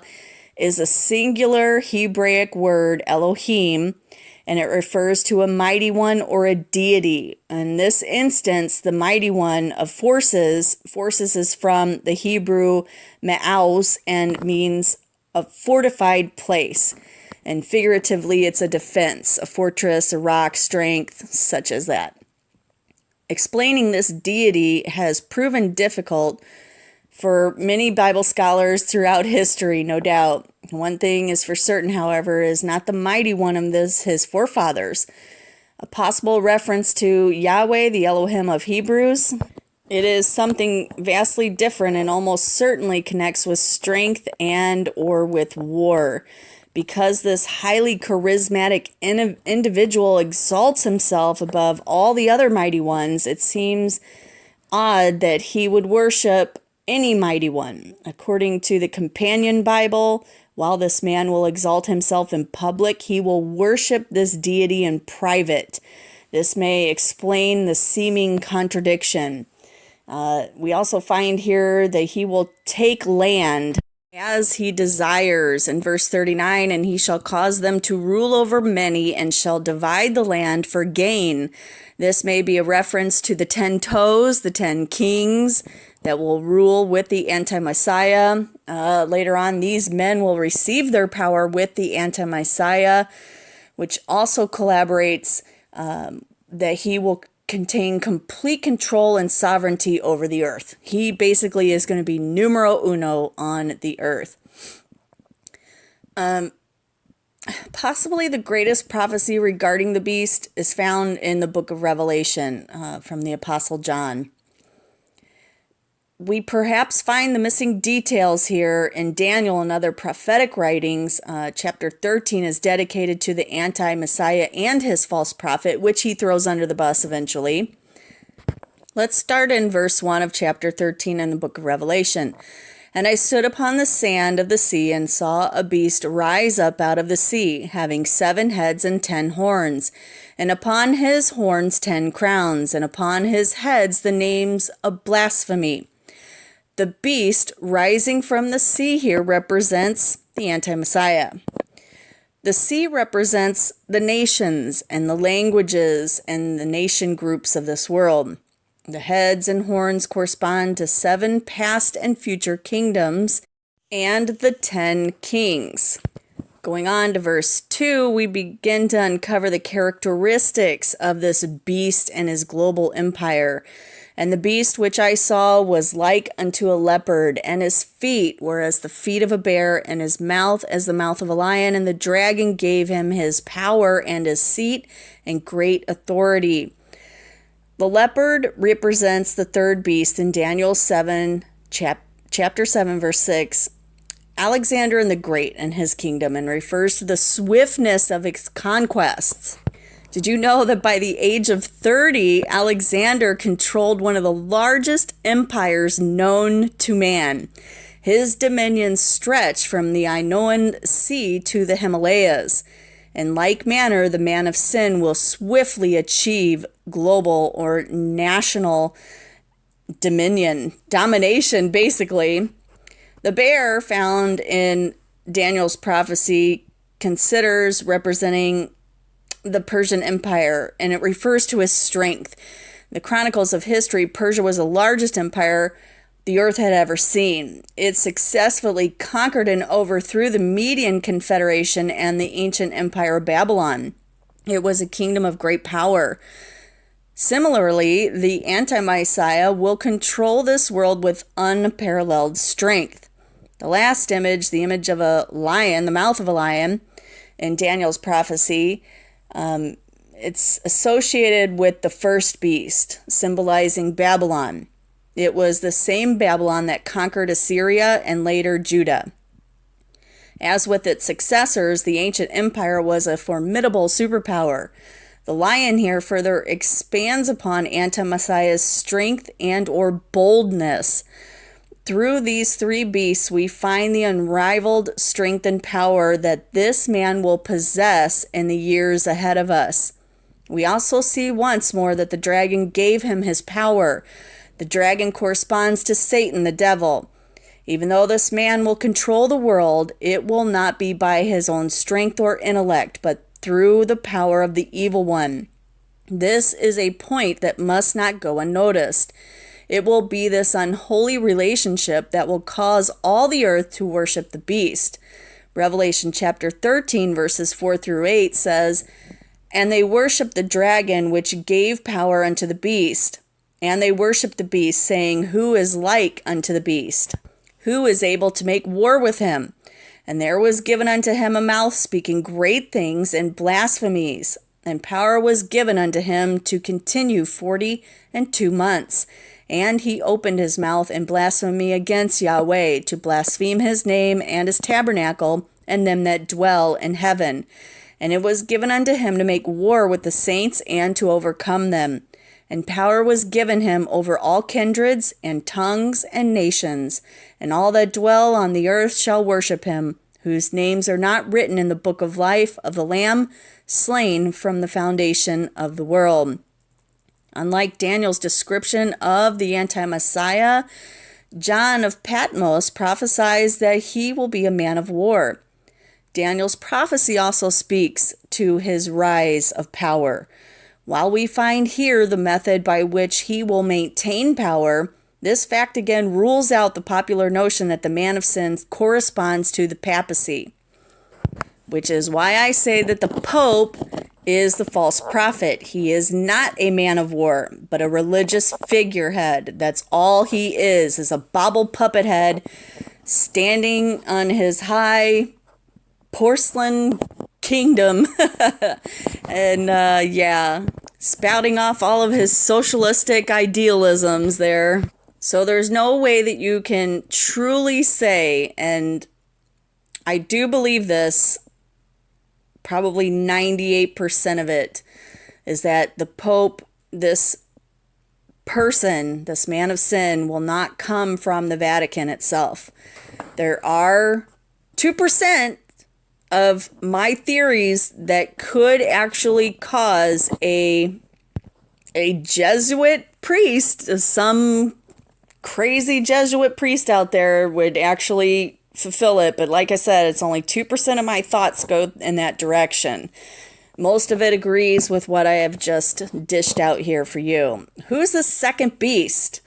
S1: is a singular Hebraic word, Elohim, and it refers to a mighty one or a deity. In this instance, the mighty one of forces is from the Hebrew me'aus and means a fortified place. And figuratively, it's a defense, a fortress, a rock, strength, such as that. Explaining this deity has proven difficult for many Bible scholars throughout history, no doubt. One thing is for certain, however, is not the mighty one of his forefathers. A possible reference to Yahweh, the Elohim of Hebrews. It is something vastly different and almost certainly connects with strength and or with war. Because this highly charismatic individual exalts himself above all the other mighty ones, it seems odd that he would worship any mighty one. According to the Companion Bible, while this man will exalt himself in public, he will worship this deity in private. This may explain the seeming contradiction. We also find here that he will take land as he desires. In verse 39, and he shall cause them to rule over many and shall divide the land for gain. This may be a reference to the 10 toes, the 10 kings that will rule with the anti-Messiah. Later on, these men will receive their power with the anti-Messiah, which also collaborates that he will contain complete control and sovereignty over the earth. He basically is going to be numero uno on the earth. Possibly the greatest prophecy regarding the beast is found in the book of Revelation from the Apostle John. We perhaps find the missing details here in Daniel and other prophetic writings. Chapter 13 is dedicated to the anti-Messiah and his false prophet, which he throws under the bus eventually. Let's start in verse 1 of chapter 13 in the book of Revelation. And I stood upon the sand of the sea and saw a beast rise up out of the sea, having 7 heads and 10 horns, and upon his horns 10 crowns, and upon his heads the names of blasphemy. The beast rising from the sea here represents the anti-Messiah. The sea represents the nations and the languages and the nation groups of this world. The heads and horns correspond to 7 past and future kingdoms and the 10 kings. Going on to verse 2, we begin to uncover the characteristics of this beast and his global empire. And the beast which I saw was like unto a leopard, and his feet were as the feet of a bear, and his mouth as the mouth of a lion. And the dragon gave him his power and his seat and great authority. The leopard represents the third beast in Daniel 7, chapter 7, verse 6. Alexander the Great and his kingdom, and refers to the swiftness of its conquests. Did you know that by the age of 30, Alexander controlled one of the largest empires known to man? His dominions stretch from the Ionian Sea to the Himalayas. In like manner, the man of sin will swiftly achieve global or national domination, basically. The bear found in Daniel's prophecy considers representing the Persian Empire, and it refers to his strength. In the chronicles of history, Persia was the largest empire the earth had ever seen. It successfully conquered and overthrew the Median Confederation and the ancient empire of Babylon. It was a kingdom of great power. Similarly, the anti-Messiah will control this world with unparalleled strength. The last image, the image of a lion, the mouth of a lion, in Daniel's prophecy, it's associated with the first beast, symbolizing Babylon. It was the same Babylon that conquered Assyria and later Judah. As with its successors, the ancient empire was a formidable superpower. The lion here further expands upon anti-Messiah's strength and or boldness. Through these 3 beasts, we find the unrivaled strength and power that this man will possess in the years ahead of us. We also see once more that the dragon gave him his power. The dragon corresponds to Satan, the devil. Even though this man will control the world, it will not be by his own strength or intellect, but through the power of the evil one. This is a point that must not go unnoticed. It will be this unholy relationship that will cause all the earth to worship the beast. Revelation chapter 13, verses 4 through 8 says, And they worshiped the dragon which gave power unto the beast. And they worshiped the beast, saying, Who is like unto the beast? Who is able to make war with him? And there was given unto him a mouth speaking great things and blasphemies. And power was given unto him to continue 42 months. And he opened his mouth in blasphemy against Yahweh, to blaspheme his name and his tabernacle, and them that dwell in heaven. And it was given unto him to make war with the saints and to overcome them. And power was given him over all kindreds and tongues and nations. And all that dwell on the earth shall worship him, whose names are not written in the book of life of the Lamb, slain from the foundation of the world. Unlike Daniel's description of the anti-Messiah, John of Patmos prophesies that he will be a man of war. Daniel's prophecy also speaks to his rise of power. While we find here the method by which he will maintain power, this fact again rules out the popular notion that the man of sin corresponds to the papacy, which is why I say that the Pope is the false prophet. He is not a man of war, but a religious figurehead. That's all he is a bauble puppet head standing on his high porcelain kingdom and spouting off all of his socialistic idealisms there. So there's no way that you can truly say, and I do believe this, probably 98% of it, is that the Pope, this person, this man of sin, will not come from the Vatican itself. There are 2% of my theories that could actually cause a Jesuit priest, some crazy Jesuit priest out there would actually fulfill it. But like I said, it's only 2% of my thoughts go in that direction. Most of it agrees with what I have just dished out here for you. Who's the second beast?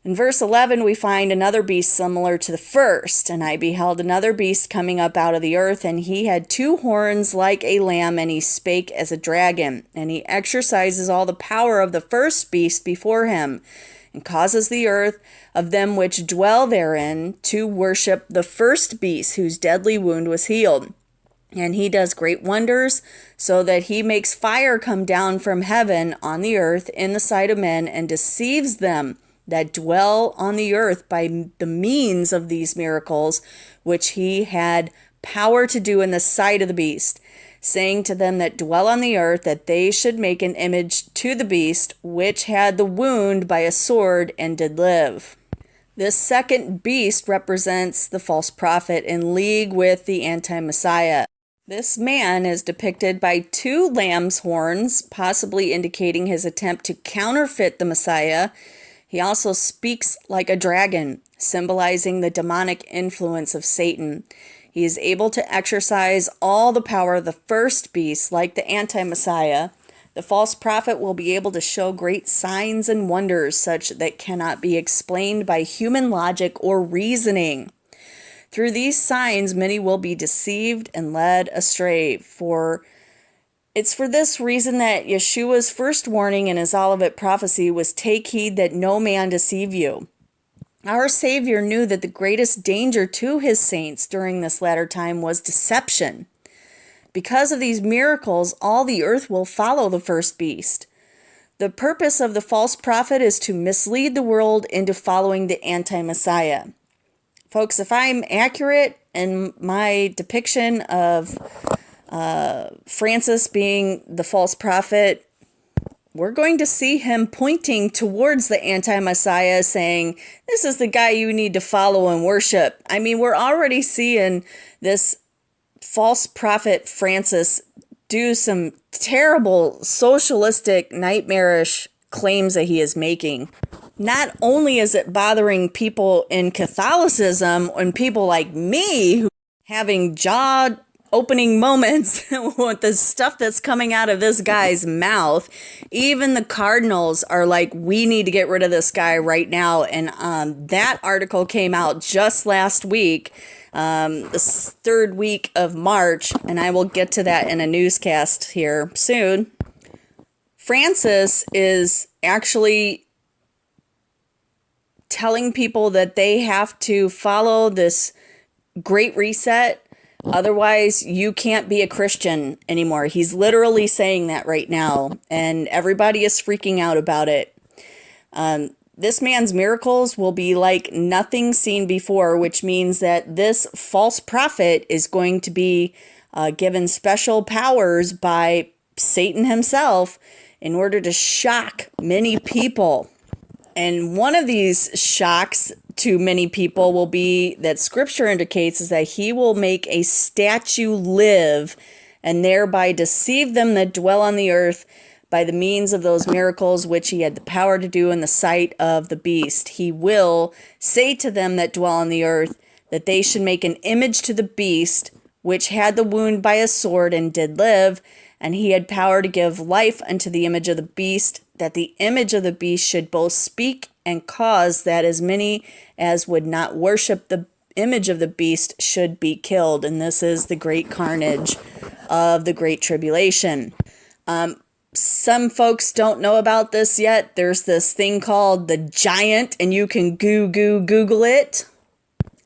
S1: In verse 11, we find another beast similar to the first. And I beheld another beast coming up out of the earth, and he had 2 horns like a lamb, and he spake as a dragon. And he exercises all the power of the first beast before him, and causes the earth of them which dwell therein to worship the first beast, whose deadly wound was healed. And he does great wonders, so that he makes fire come down from heaven on the earth in the sight of men, and deceives them that dwell on the earth by the means of these miracles, which he had power to do in the sight of the beast, saying to them that dwell on the earth that they should make an image to the beast, which had the wound by a sword and did live. This second beast represents the false prophet in league with the anti-Messiah. This man is depicted by 2 lamb's horns, possibly indicating his attempt to counterfeit the Messiah. He also speaks like a dragon, symbolizing the demonic influence of Satan. He is able to exercise all the power of the first beast, like the anti-Messiah. The false prophet will be able to show great signs and wonders, such that cannot be explained by human logic or reasoning. Through these signs, many will be deceived and led astray. It's for this reason that Yeshua's first warning in his Olivet prophecy was, "Take heed that no man deceive you." Our Savior knew that the greatest danger to his saints during this latter time was deception. Because of these miracles, all the earth will follow the first beast. The purpose of the false prophet is to mislead the world into following the anti-Messiah. Folks, if I'm accurate in my depiction of Francis being the false prophet, we're going to see him pointing towards the anti-Messiah, saying, this is the guy you need to follow and worship. I mean, we're already seeing this false prophet Francis do some terrible socialistic, nightmarish claims that he is making. Not only is it bothering people in Catholicism and people like me who are having jaw-opening moments with the stuff that's coming out of this guy's mouth, even the cardinals are like, we need to get rid of this guy right now. And that article came out just last week, the third week of March, and I will get to that in a newscast here soon. Francis is actually telling people that they have to follow this great reset. Otherwise, you can't be a Christian anymore. He's literally saying that right now, and everybody is freaking out about it. This man's miracles will be like nothing seen before, which means that this false prophet is going to be given special powers by Satan himself in order to shock many people. And one of these shocks to many people will be that scripture indicates is that he will make a statue live and thereby deceive them that dwell on the earth by the means of those miracles which he had the power to do in the sight of the beast. He will say to them that dwell on the earth that they should make an image to the beast which had the wound by a sword and did live, and he had power to give life unto the image of the beast, that the image of the beast should both speak and cause that as many as would not worship the image of the beast should be killed. And this is the great carnage of the Great Tribulation. Some folks don't know about this yet. There's this thing called the giant, and you can Google it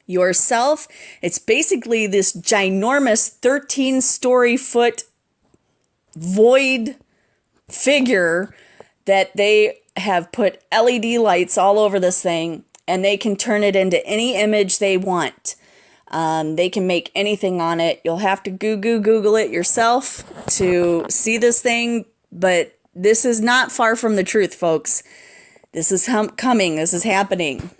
S1: yourself. It's basically this ginormous 13-story foot void figure that they have put LED lights all over this thing, and they can turn it into any image they want. They can make anything on it. You'll have to Google it yourself to see this thing, but this is not far from the truth, folks. This is coming. This is happening.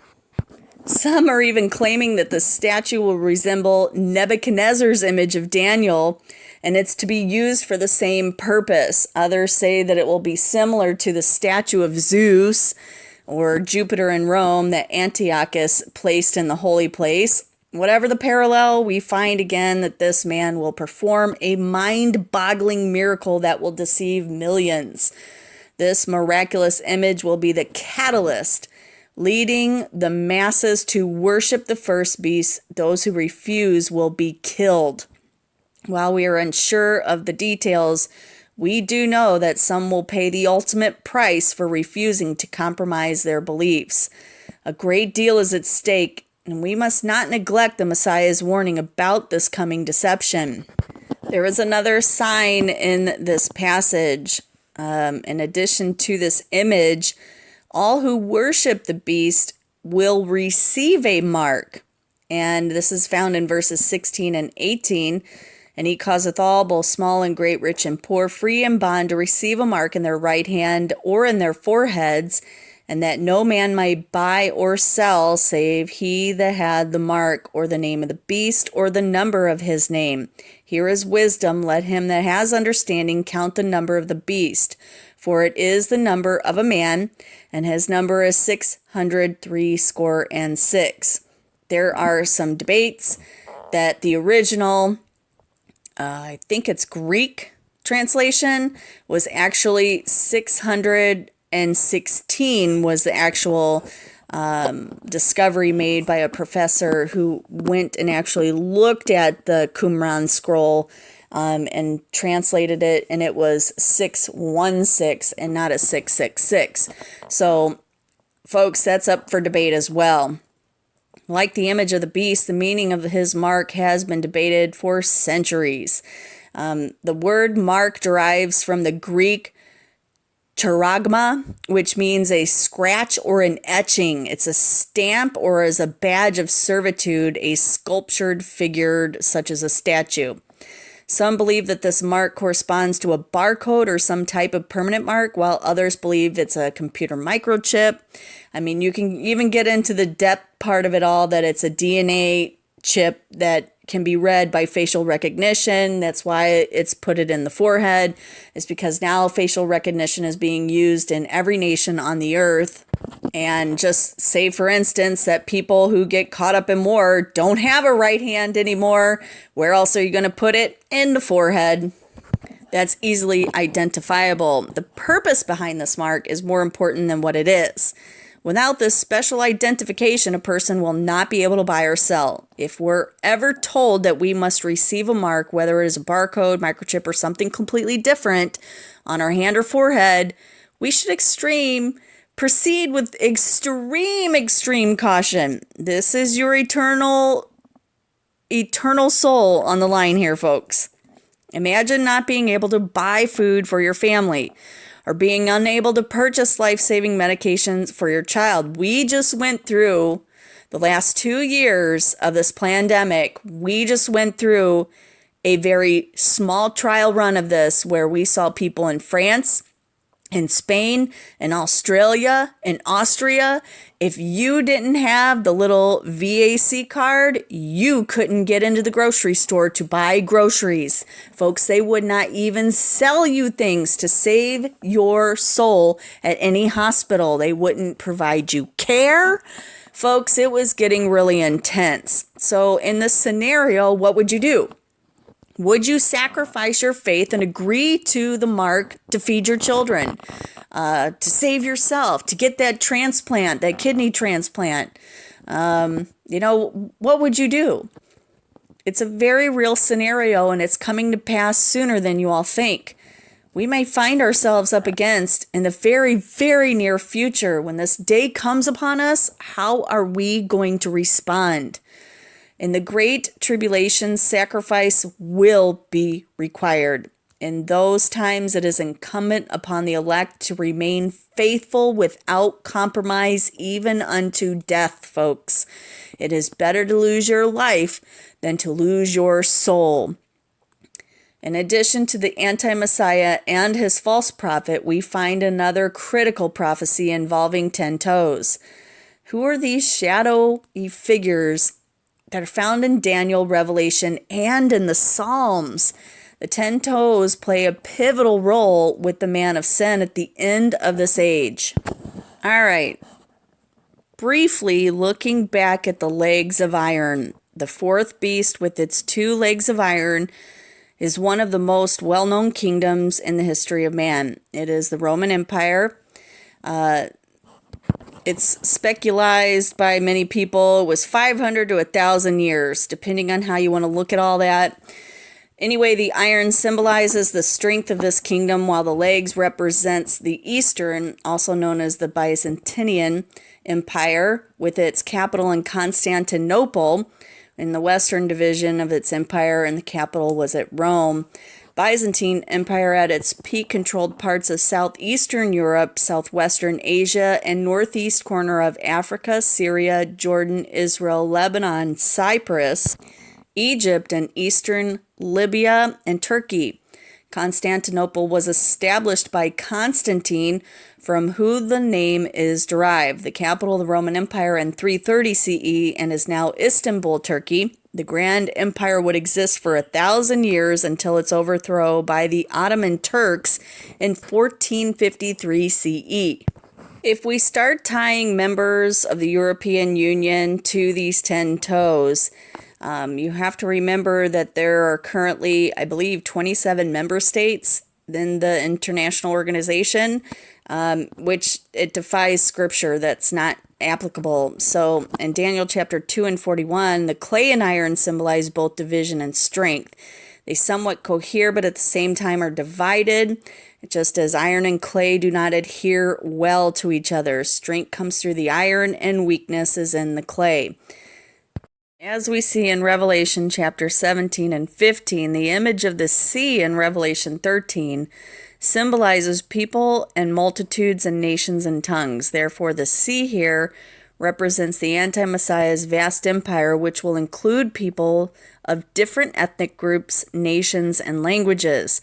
S1: Some are even claiming that the statue will resemble Nebuchadnezzar's image of Daniel, and it's to be used for the same purpose. Others say that it will be similar to the statue of Zeus or Jupiter in Rome that Antiochus placed in the holy place. Whatever the parallel, we find again that this man will perform a mind-boggling miracle that will deceive millions. This miraculous image will be the catalyst leading the masses to worship the first beast. Those who refuse will be killed. While we are unsure of the details, we do know that some will pay the ultimate price for refusing to compromise their beliefs. A great deal is at stake, and we must not neglect the Messiah's warning about this coming deception. There is another sign in this passage. In addition to this image, all who worship the beast will receive a mark. And this is found in verses 16 and 18. And he causeth all, both small and great, rich and poor, free and bond, to receive a mark in their right hand or in their foreheads, and that no man might buy or sell save he that had the mark, or the name of the beast, or the number of his name. Here is wisdom. Let him that has understanding count the number of the beast, for it is the number of a man, and his number is 666. There are some debates that the original, I think it's Greek translation, was actually 616 was the actual discovery made by a professor who went and actually looked at the Qumran scroll and translated it, and it was 616 and not a 666. So, folks, that's up for debate as well. Like the image of the beast, the meaning of his mark has been debated for centuries. The word mark derives from the Greek charagma, which means a scratch or an etching. It's a stamp or as a badge of servitude, a sculptured figure such as a statue. Some believe that this mark corresponds to a barcode or some type of permanent mark, while others believe it's a computer microchip. I mean, you can even get into the depth part of it all, that it's a DNA chip that can be read by facial recognition. That's why it's put it in the forehead. It's because now facial recognition is being used in every nation on the earth. And just say, for instance, that people who get caught up in war don't have a right hand anymore. Where else are you going to put it? In the forehead. That's easily identifiable. The purpose behind this mark is more important than what it is. Without this special identification, a person will not be able to buy or sell. If we're ever told that we must receive a mark, whether it is a barcode, microchip, or something completely different on our hand or forehead, we should proceed with extreme caution. This is your eternal soul on the line here, folks. Imagine not being able to buy food for your family, or being unable to purchase life-saving medications for your child. We just went through the last 2 years of this pandemic. We just went through a very small trial run of this, where we saw people in France, in Spain, in Australia, in Austria. If you didn't have the little VAC card, you couldn't get into the grocery store to buy groceries. Folks, they would not even sell you things to save your soul at any hospital. They wouldn't provide you care. Folks, it was getting really intense. So in this scenario, what would you do? Would you sacrifice your faith and agree to the mark to feed your children, to save yourself, to get that transplant, that kidney transplant? What would you do? It's a very real scenario, and it's coming to pass sooner than you all think. We may find ourselves up against in the very, very near future. When this day comes upon us, how are we going to respond? In the great tribulation, sacrifice will be required. In those times, it is incumbent upon the elect to remain faithful without compromise, even unto death, folks. It is better to lose your life than to lose your soul. In addition to the anti-Messiah and his false prophet, we find another critical prophecy involving 10 toes. Who are these shadowy figures that are found in Daniel, Revelation, and in the Psalms? The 10 toes play a pivotal role with the man of sin at the end of this age. All right. Briefly looking back at the legs of iron, the fourth beast with its 2 legs of iron is one of the most well-known kingdoms in the history of man. It is the Roman Empire. It's speculated by many people it was 500 to 1,000 years, depending on how you want to look at all that. Anyway, the iron symbolizes the strength of this kingdom, while the legs represents the Eastern, also known as the Byzantine Empire, with its capital in Constantinople, in the western division of its empire, and the capital was at Rome. Byzantine Empire at its peak controlled parts of southeastern Europe, southwestern Asia, and northeast corner of Africa, Syria, Jordan, Israel, Lebanon, Cyprus, Egypt, and eastern Libya and Turkey. Constantinople was established by Constantine, from whom the name is derived, the capital of the Roman Empire in 330 CE, and is now Istanbul, Turkey. The Grand Empire would exist for 1,000 years until its overthrow by the Ottoman Turks in 1453 CE. If we start tying members of the European Union to these 10 toes, you have to remember that there are currently, I believe, 27 member states in the international organization, which it defies scripture. That's not applicable. So in Daniel chapter 2 and 41, the clay and iron symbolize both division and strength. They somewhat cohere, but at the same time are divided. Just as iron and clay do not adhere well to each other. Strength comes through the iron and weakness is in the clay. As we see in Revelation chapter 17 and 15, the image of the sea in Revelation 13 symbolizes people and multitudes and nations and tongues. Therefore, the sea here represents the anti-Messiah's vast empire, which will include people of different ethnic groups, nations, and languages.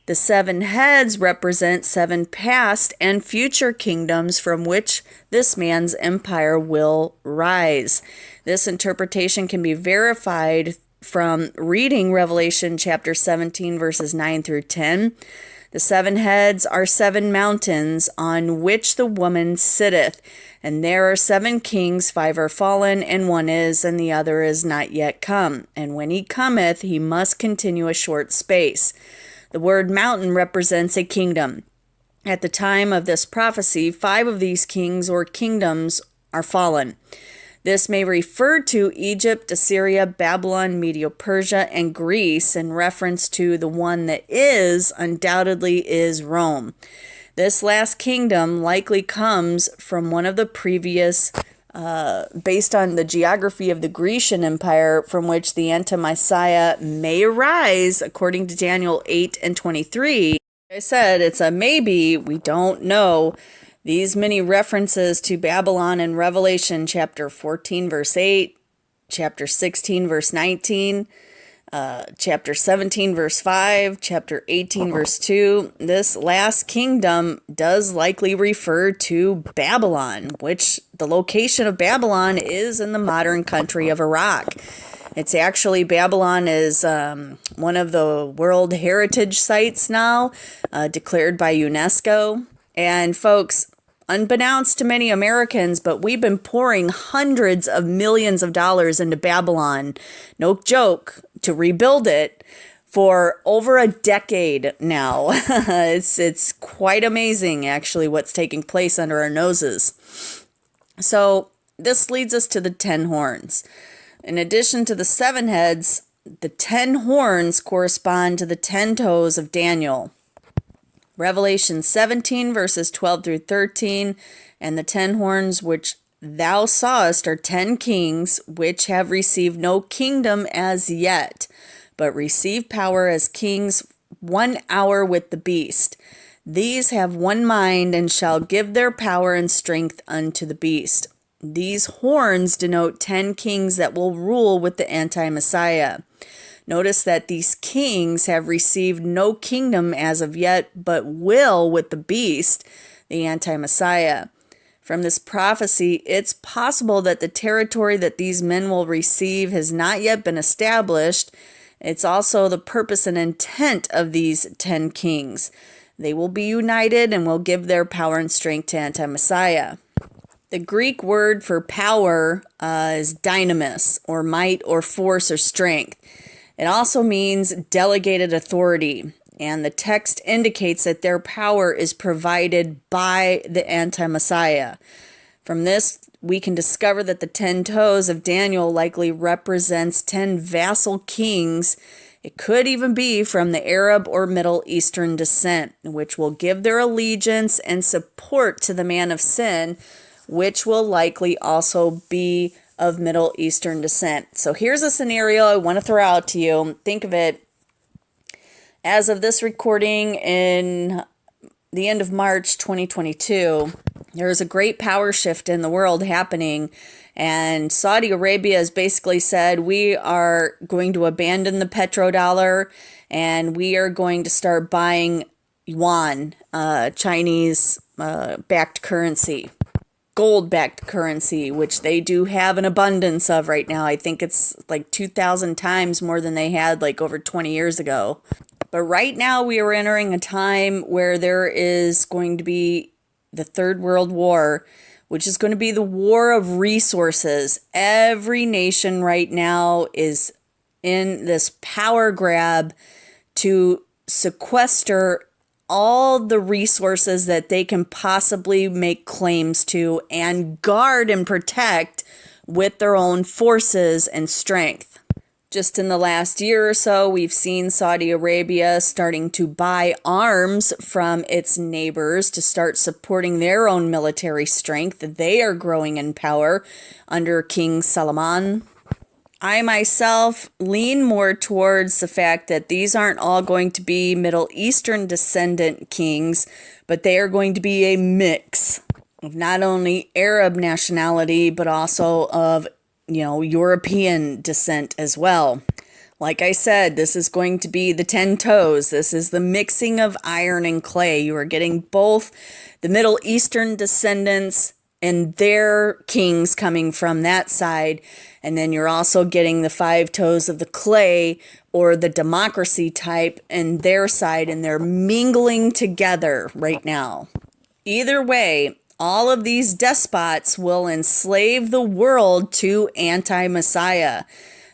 S1: The 7 heads represent 7 past and future kingdoms from which this man's empire will rise. This interpretation can be verified from reading Revelation chapter 17, verses 9 through 10. The 7 heads are 7 mountains on which the woman sitteth, and there are 7 kings, 5 are fallen, and 1 is, and the other is not yet come. And when he cometh, he must continue a short space. The word mountain represents a kingdom. At the time of this prophecy, 5 of these kings or kingdoms are fallen. This may refer to Egypt, Assyria, Babylon, Medo-Persia, and Greece in reference to the one that is, undoubtedly is Rome. This last kingdom likely comes from one of the previous, based on the geography of the Grecian Empire, from which the anti-Messiah may arise, according to Daniel 8 and 23. Like I said, it's a maybe, we don't know. These many references to Babylon in Revelation chapter 14, verse 8, chapter 16, verse 19, chapter 17, verse 5, chapter 18, verse 2. This last kingdom does likely refer to Babylon, which the location of Babylon is in the modern country of Iraq. It's actually, Babylon is one of the World Heritage Sites now, declared by UNESCO. And folks, unbeknownst to many Americans, but we've been pouring hundreds of millions of dollars into Babylon, no joke, to rebuild it for over a decade now. It's quite amazing, actually, what's taking place under our noses. So this leads us to the 10 horns. In addition to the 7 heads, The 10 horns correspond to the 10 toes of Daniel. Revelation 17 verses 12 through 13, and the 10 horns which thou sawest are 10 kings, which have received no kingdom as yet, but receive power as kings 1 hour with the beast. These have one mind, and shall give their power and strength unto the beast. These horns denote 10 kings that will rule with the anti-Messiah. Notice that these kings have received no kingdom as of yet, but will with the beast, the anti-Messiah. From this prophecy, it's possible that the territory that these men will receive has not yet been established. It's also the purpose and intent of these 10 kings. They will be united and will give their power and strength to anti-Messiah. The Greek word for power is dynamis, or might, or force, or strength. It also means delegated authority, and the text indicates that their power is provided by the anti-Messiah. From this, we can discover that the 10 toes of Daniel likely represents 10 vassal kings. It could even be from the Arab or Middle Eastern descent, which will give their allegiance and support to the man of sin, which will likely also be of Middle Eastern descent. So here's a scenario I want to throw out to you. Think of it as of this recording in the end of March 2022. There is a great power shift in the world happening, and Saudi Arabia has basically said, we are going to abandon the petrodollar and we are going to start buying yuan, Chinese backed currency. Gold-backed currency, which they do have an abundance of right now. I think it's like 2,000 times more than they had like over 20 years ago. But right now we are entering a time where there is going to be the Third World War, which is going to be the war of resources. Every nation right now is in this power grab to sequester all the resources that they can possibly make claims to and guard and protect with their own forces and strength. Just in the last year or so, we've seen Saudi Arabia starting to buy arms from its neighbors to start supporting their own military strength. They are growing in power under King Salman. I myself lean more towards the fact that these aren't all going to be Middle Eastern descendant kings, but they are going to be a mix of not only Arab nationality, but also of, European descent as well. Like I said, this is going to be the 10 toes. This is the mixing of iron and clay. You are getting both the Middle Eastern descendants and their kings coming from that side. And then you're also getting the 5 toes of the clay or the democracy type and their side, and they're mingling together right now. Either way, all of these despots will enslave the world to anti-Messiah.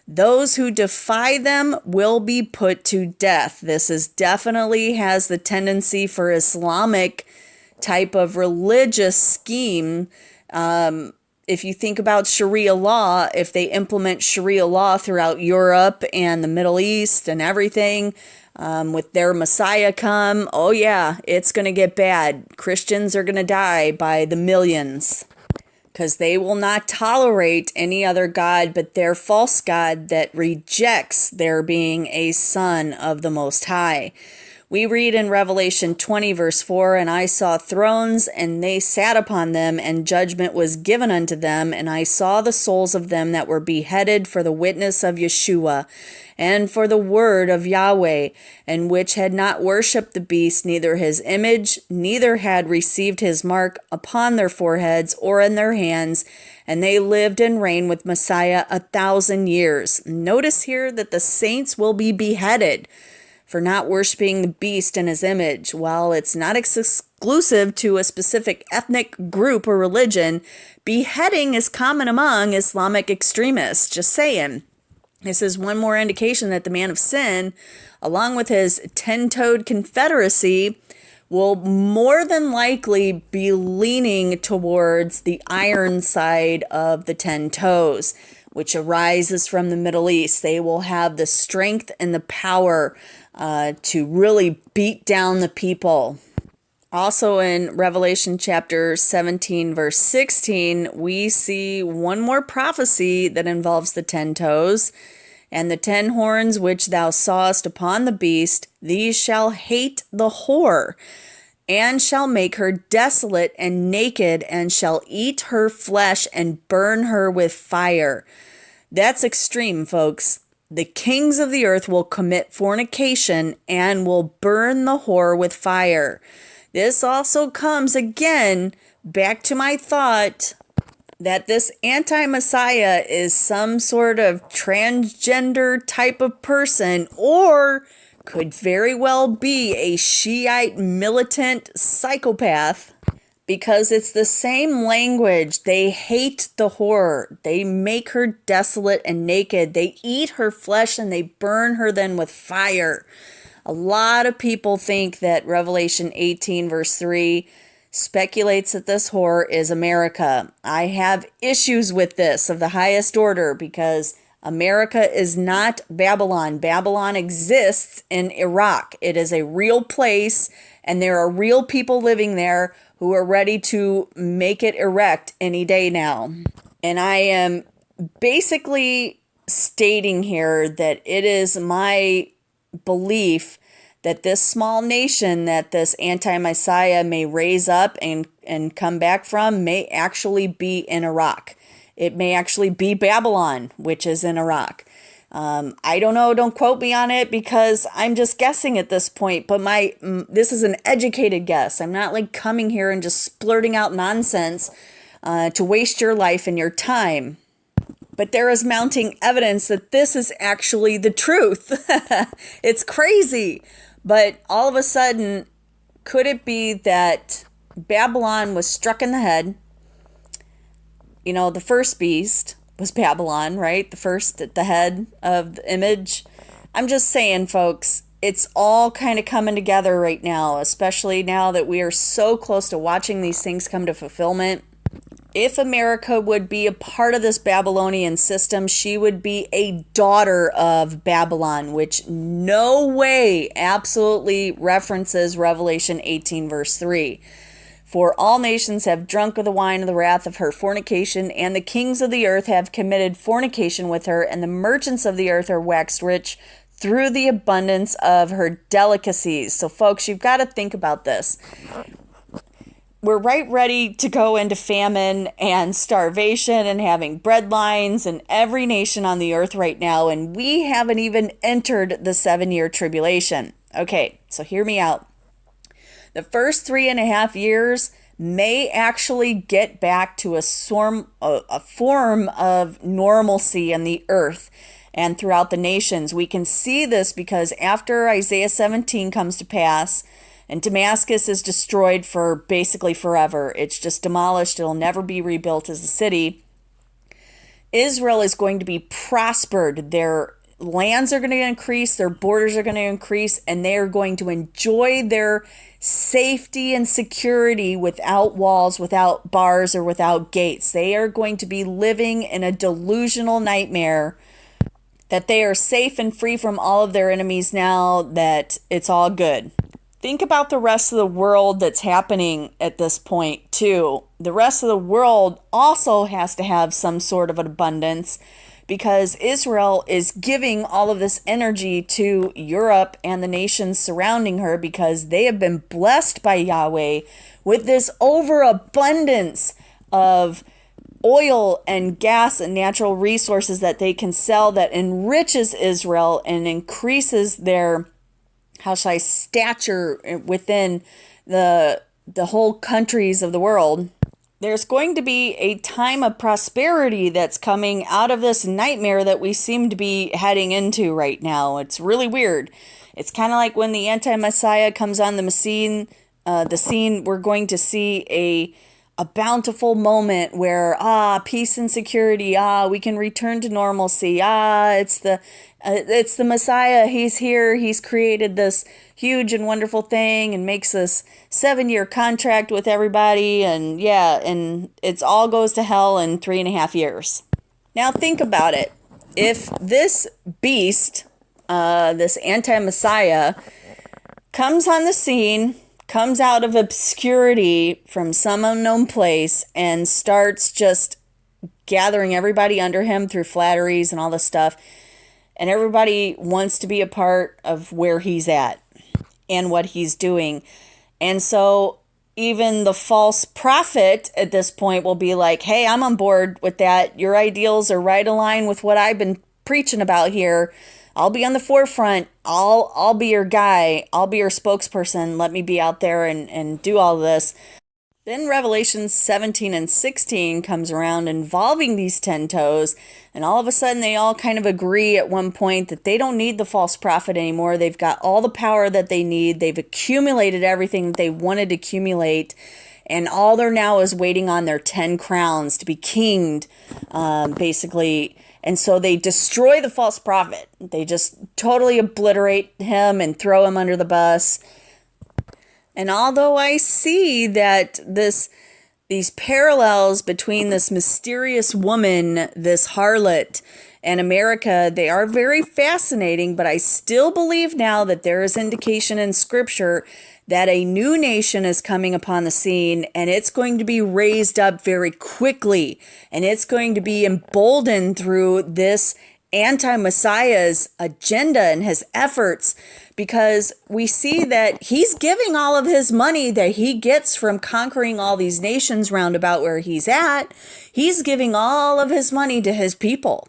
S1: Those who defy them will be put to death. This is definitely has the tendency for Islamic type of religious scheme. If you think about Sharia law, if they implement Sharia law throughout Europe and the Middle East and everything, with their Messiah come, oh yeah, it's going to get bad. Christians are going to die by the millions because they will not tolerate any other God but their false God that rejects their being a son of the Most High. We read in Revelation 20 verse 4, and I saw thrones, and they sat upon them, and judgment was given unto them. And I saw the souls of them that were beheaded for the witness of Yeshua, and for the word of Yahweh, and which had not worshipped the beast, neither his image, neither had received his mark upon their foreheads or in their hands. And they lived and reigned with Messiah 1,000 years. Notice here that the saints will be beheaded for not worshiping the beast and his image. While it's not exclusive to a specific ethnic group or religion, beheading is common among Islamic extremists. Just saying. This is one more indication that the man of sin, along with his 10-toed confederacy, will more than likely be leaning towards the iron side of the 10 toes. which arises from the Middle East. They will have the strength and the power to really beat down the people. Also in Revelation chapter 17, verse 16, we see one more prophecy that involves the 10 toes. And the 10 horns which thou sawest upon the beast, these shall hate the whore, and shall make her desolate and naked, and shall eat her flesh and burn her with fire. That's extreme, folks. The kings of the earth will commit fornication and will burn the whore with fire. This also comes again back to my thought that this anti-Messiah is some sort of transgender type of person, or could very well be a Shiite militant psychopath, because it's the same language. They hate the whore. They make her desolate and naked. They eat her flesh and they burn her then with fire. A lot of people think that Revelation 18 verse 3 speculates that this whore is America. I have issues with this of the highest order, because America is not Babylon. Babylon exists in Iraq. It is a real place, and there are real people living there who are ready to make it erect any day now. And I am basically stating here that it is my belief that this small nation that this anti-Messiah may raise up and come back from may actually be in Iraq. It may actually be Babylon, which is in Iraq. I don't know, don't quote me on it, because I'm just guessing at this point, but this is an educated guess. I'm not like coming here and just splurting out nonsense to waste your life and your time. But there is mounting evidence that this is actually the truth. It's crazy. But all of a sudden, could it be that Babylon was struck in the head? You know, the first beast was Babylon, right? The head of the image. I'm just saying, folks, it's all kind of coming together right now, especially now that we are so close to watching these things come to fulfillment. If America would be a part of this Babylonian system, she would be a daughter of Babylon, which no way absolutely references Revelation 18 verse 3. For all nations have drunk of the wine of the wrath of her fornication, and the kings of the earth have committed fornication with her, and the merchants of the earth are waxed rich through the abundance of her delicacies. So folks, you've got to think about this. We're right ready to go into famine and starvation and having bread lines in every nation on the earth right now, and we haven't even entered the 7-year tribulation. Okay, so hear me out. The first 3.5 years may actually get back to a form of normalcy in the earth and throughout the nations. We can see this because after Isaiah 17 comes to pass, and Damascus is destroyed for basically forever. It's just demolished. It'll never be rebuilt as a city. Israel is going to be prospered. Their lands are going to increase. Their borders are going to increase. And they are going to enjoy their safety and security without walls, without bars, or without gates. They are going to be living in a delusional nightmare that they are safe and free from all of their enemies now, that it's all good. Think about the rest of the world that's happening at this point, too. The rest of the world also has to have some sort of an abundance, because Israel is giving all of this energy to Europe and the nations surrounding her, because they have been blessed by Yahweh with this overabundance of oil and gas and natural resources that they can sell, that enriches Israel and increases their stature within the whole countries of the world. There's going to be a time of prosperity that's coming out of this nightmare that we seem to be heading into right now. It's really weird. It's kind of like when the anti-Messiah comes on the scene, we're going to see a bountiful moment where, peace and security, we can return to normalcy, it's the Messiah, he's here, he's created this huge and wonderful thing and makes this 7-year contract with everybody, and it all goes to hell in 3.5 years. Now think about it. If this beast, this anti-Messiah, comes on the scene, comes out of obscurity from some unknown place, and starts just gathering everybody under him through flatteries and all this stuff, and everybody wants to be a part of where he's at and what he's doing. And so even the false prophet at this point will be like, hey, I'm on board with that. Your ideals are right aligned with what I've been preaching about here. I'll be on the forefront. I'll be your guy. I'll be your spokesperson. Let me be out there and do all this. Then Revelation 17 and 16 comes around involving these 10 toes, and all of a sudden they all kind of agree at one point that they don't need the false prophet anymore. They've got all the power that they need. They've accumulated everything that they wanted to accumulate, and all they're now is waiting on their 10 crowns to be kinged, basically. And so they destroy the false prophet. They just totally obliterate him and throw him under the bus. And although I see that these parallels between this mysterious woman, this harlot, and America, they are very fascinating, but I still believe now that there is indication in Scripture that a new nation is coming upon the scene, and it's going to be raised up very quickly, and it's going to be emboldened through this anti-Messiah's agenda and his efforts, because we see that he's giving all of his money that he gets from conquering all these nations round about where he's at. He's giving all of his money to his people,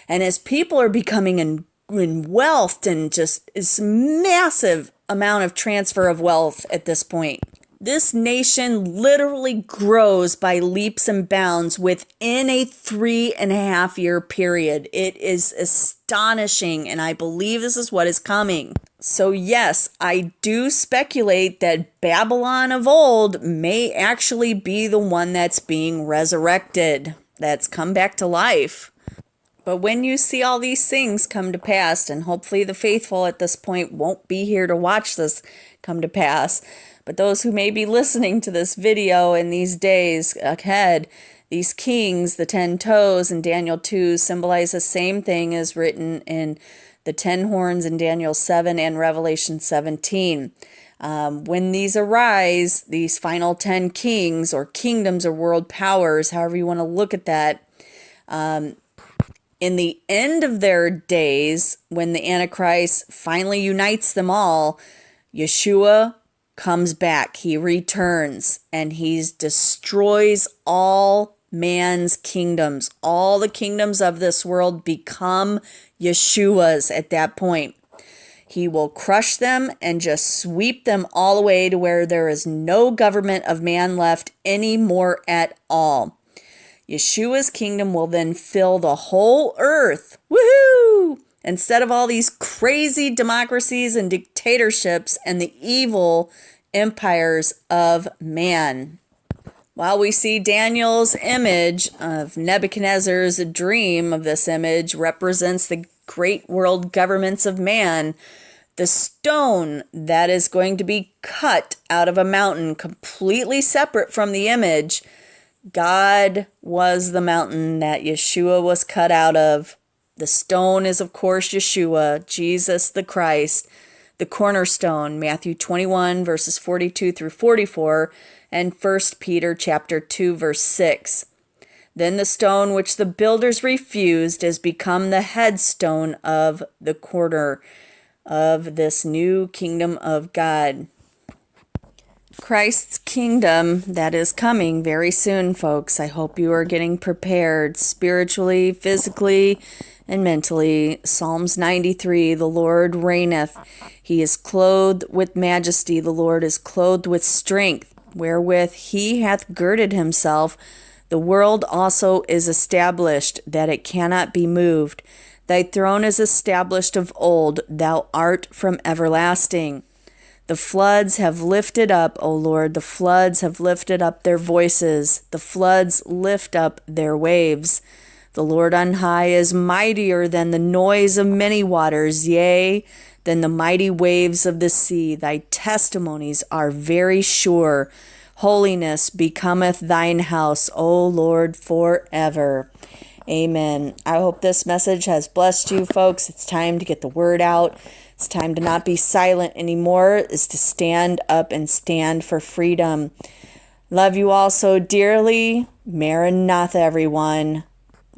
S1: and his people are becoming in wealth, and just this massive amount of transfer of wealth at this point. This nation literally grows by leaps and bounds within a 3.5-year period. It is astonishing, and I believe this is what is coming. So yes, I do speculate that Babylon of old may actually be the one that's being resurrected, that's come back to life. But when you see all these things come to pass, and hopefully the faithful at this point won't be here to watch this come to pass, but those who may be listening to this video in these days ahead, these kings, the 10 toes in Daniel 2, symbolize the same thing as written in the 10 horns in Daniel 7 and Revelation 17. When these arise, these final 10 kings or kingdoms or world powers, however you want to look at that, in the end of their days, when the Antichrist finally unites them all, Yeshua comes back. He returns, and he destroys all man's kingdoms. All the kingdoms of this world become Yeshua's at that point. He will crush them and just sweep them all away to where there is no government of man left anymore at all. Yeshua's kingdom will then fill the whole earth. Woohoo! Instead of all these crazy democracies and dictatorships and the evil empires of man. While we see Daniel's image of Nebuchadnezzar's dream of this image represents the great world governments of man, the stone that is going to be cut out of a mountain completely separate from the image, God was the mountain that Yeshua was cut out of. The stone is, of course, Yeshua, Jesus the Christ, the cornerstone, Matthew 21, verses 42 through 44, and 1 Peter chapter 2, verse 6. Then the stone which the builders refused has become the headstone of the corner of this new kingdom of God. Christ's kingdom that is coming very soon, folks. I hope you are getting prepared spiritually, physically, and mentally. Psalms 93, the Lord reigneth. He is clothed with majesty. The Lord is clothed with strength, wherewith he hath girded himself. The world also is established, that it cannot be moved. Thy throne is established of old. Thou art from everlasting. The floods have lifted up, O Lord, the floods have lifted up their voices. The floods lift up their waves. The Lord on high is mightier than the noise of many waters, yea, than the mighty waves of the sea. Thy testimonies are very sure. Holiness becometh thine house, O Lord, forever. Amen. I hope this message has blessed you, folks. It's time to get the word out. It's time to not be silent anymore. It's to stand up and stand for freedom. Love you all so dearly. Maranatha, everyone.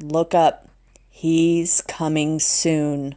S1: Look up. He's coming soon.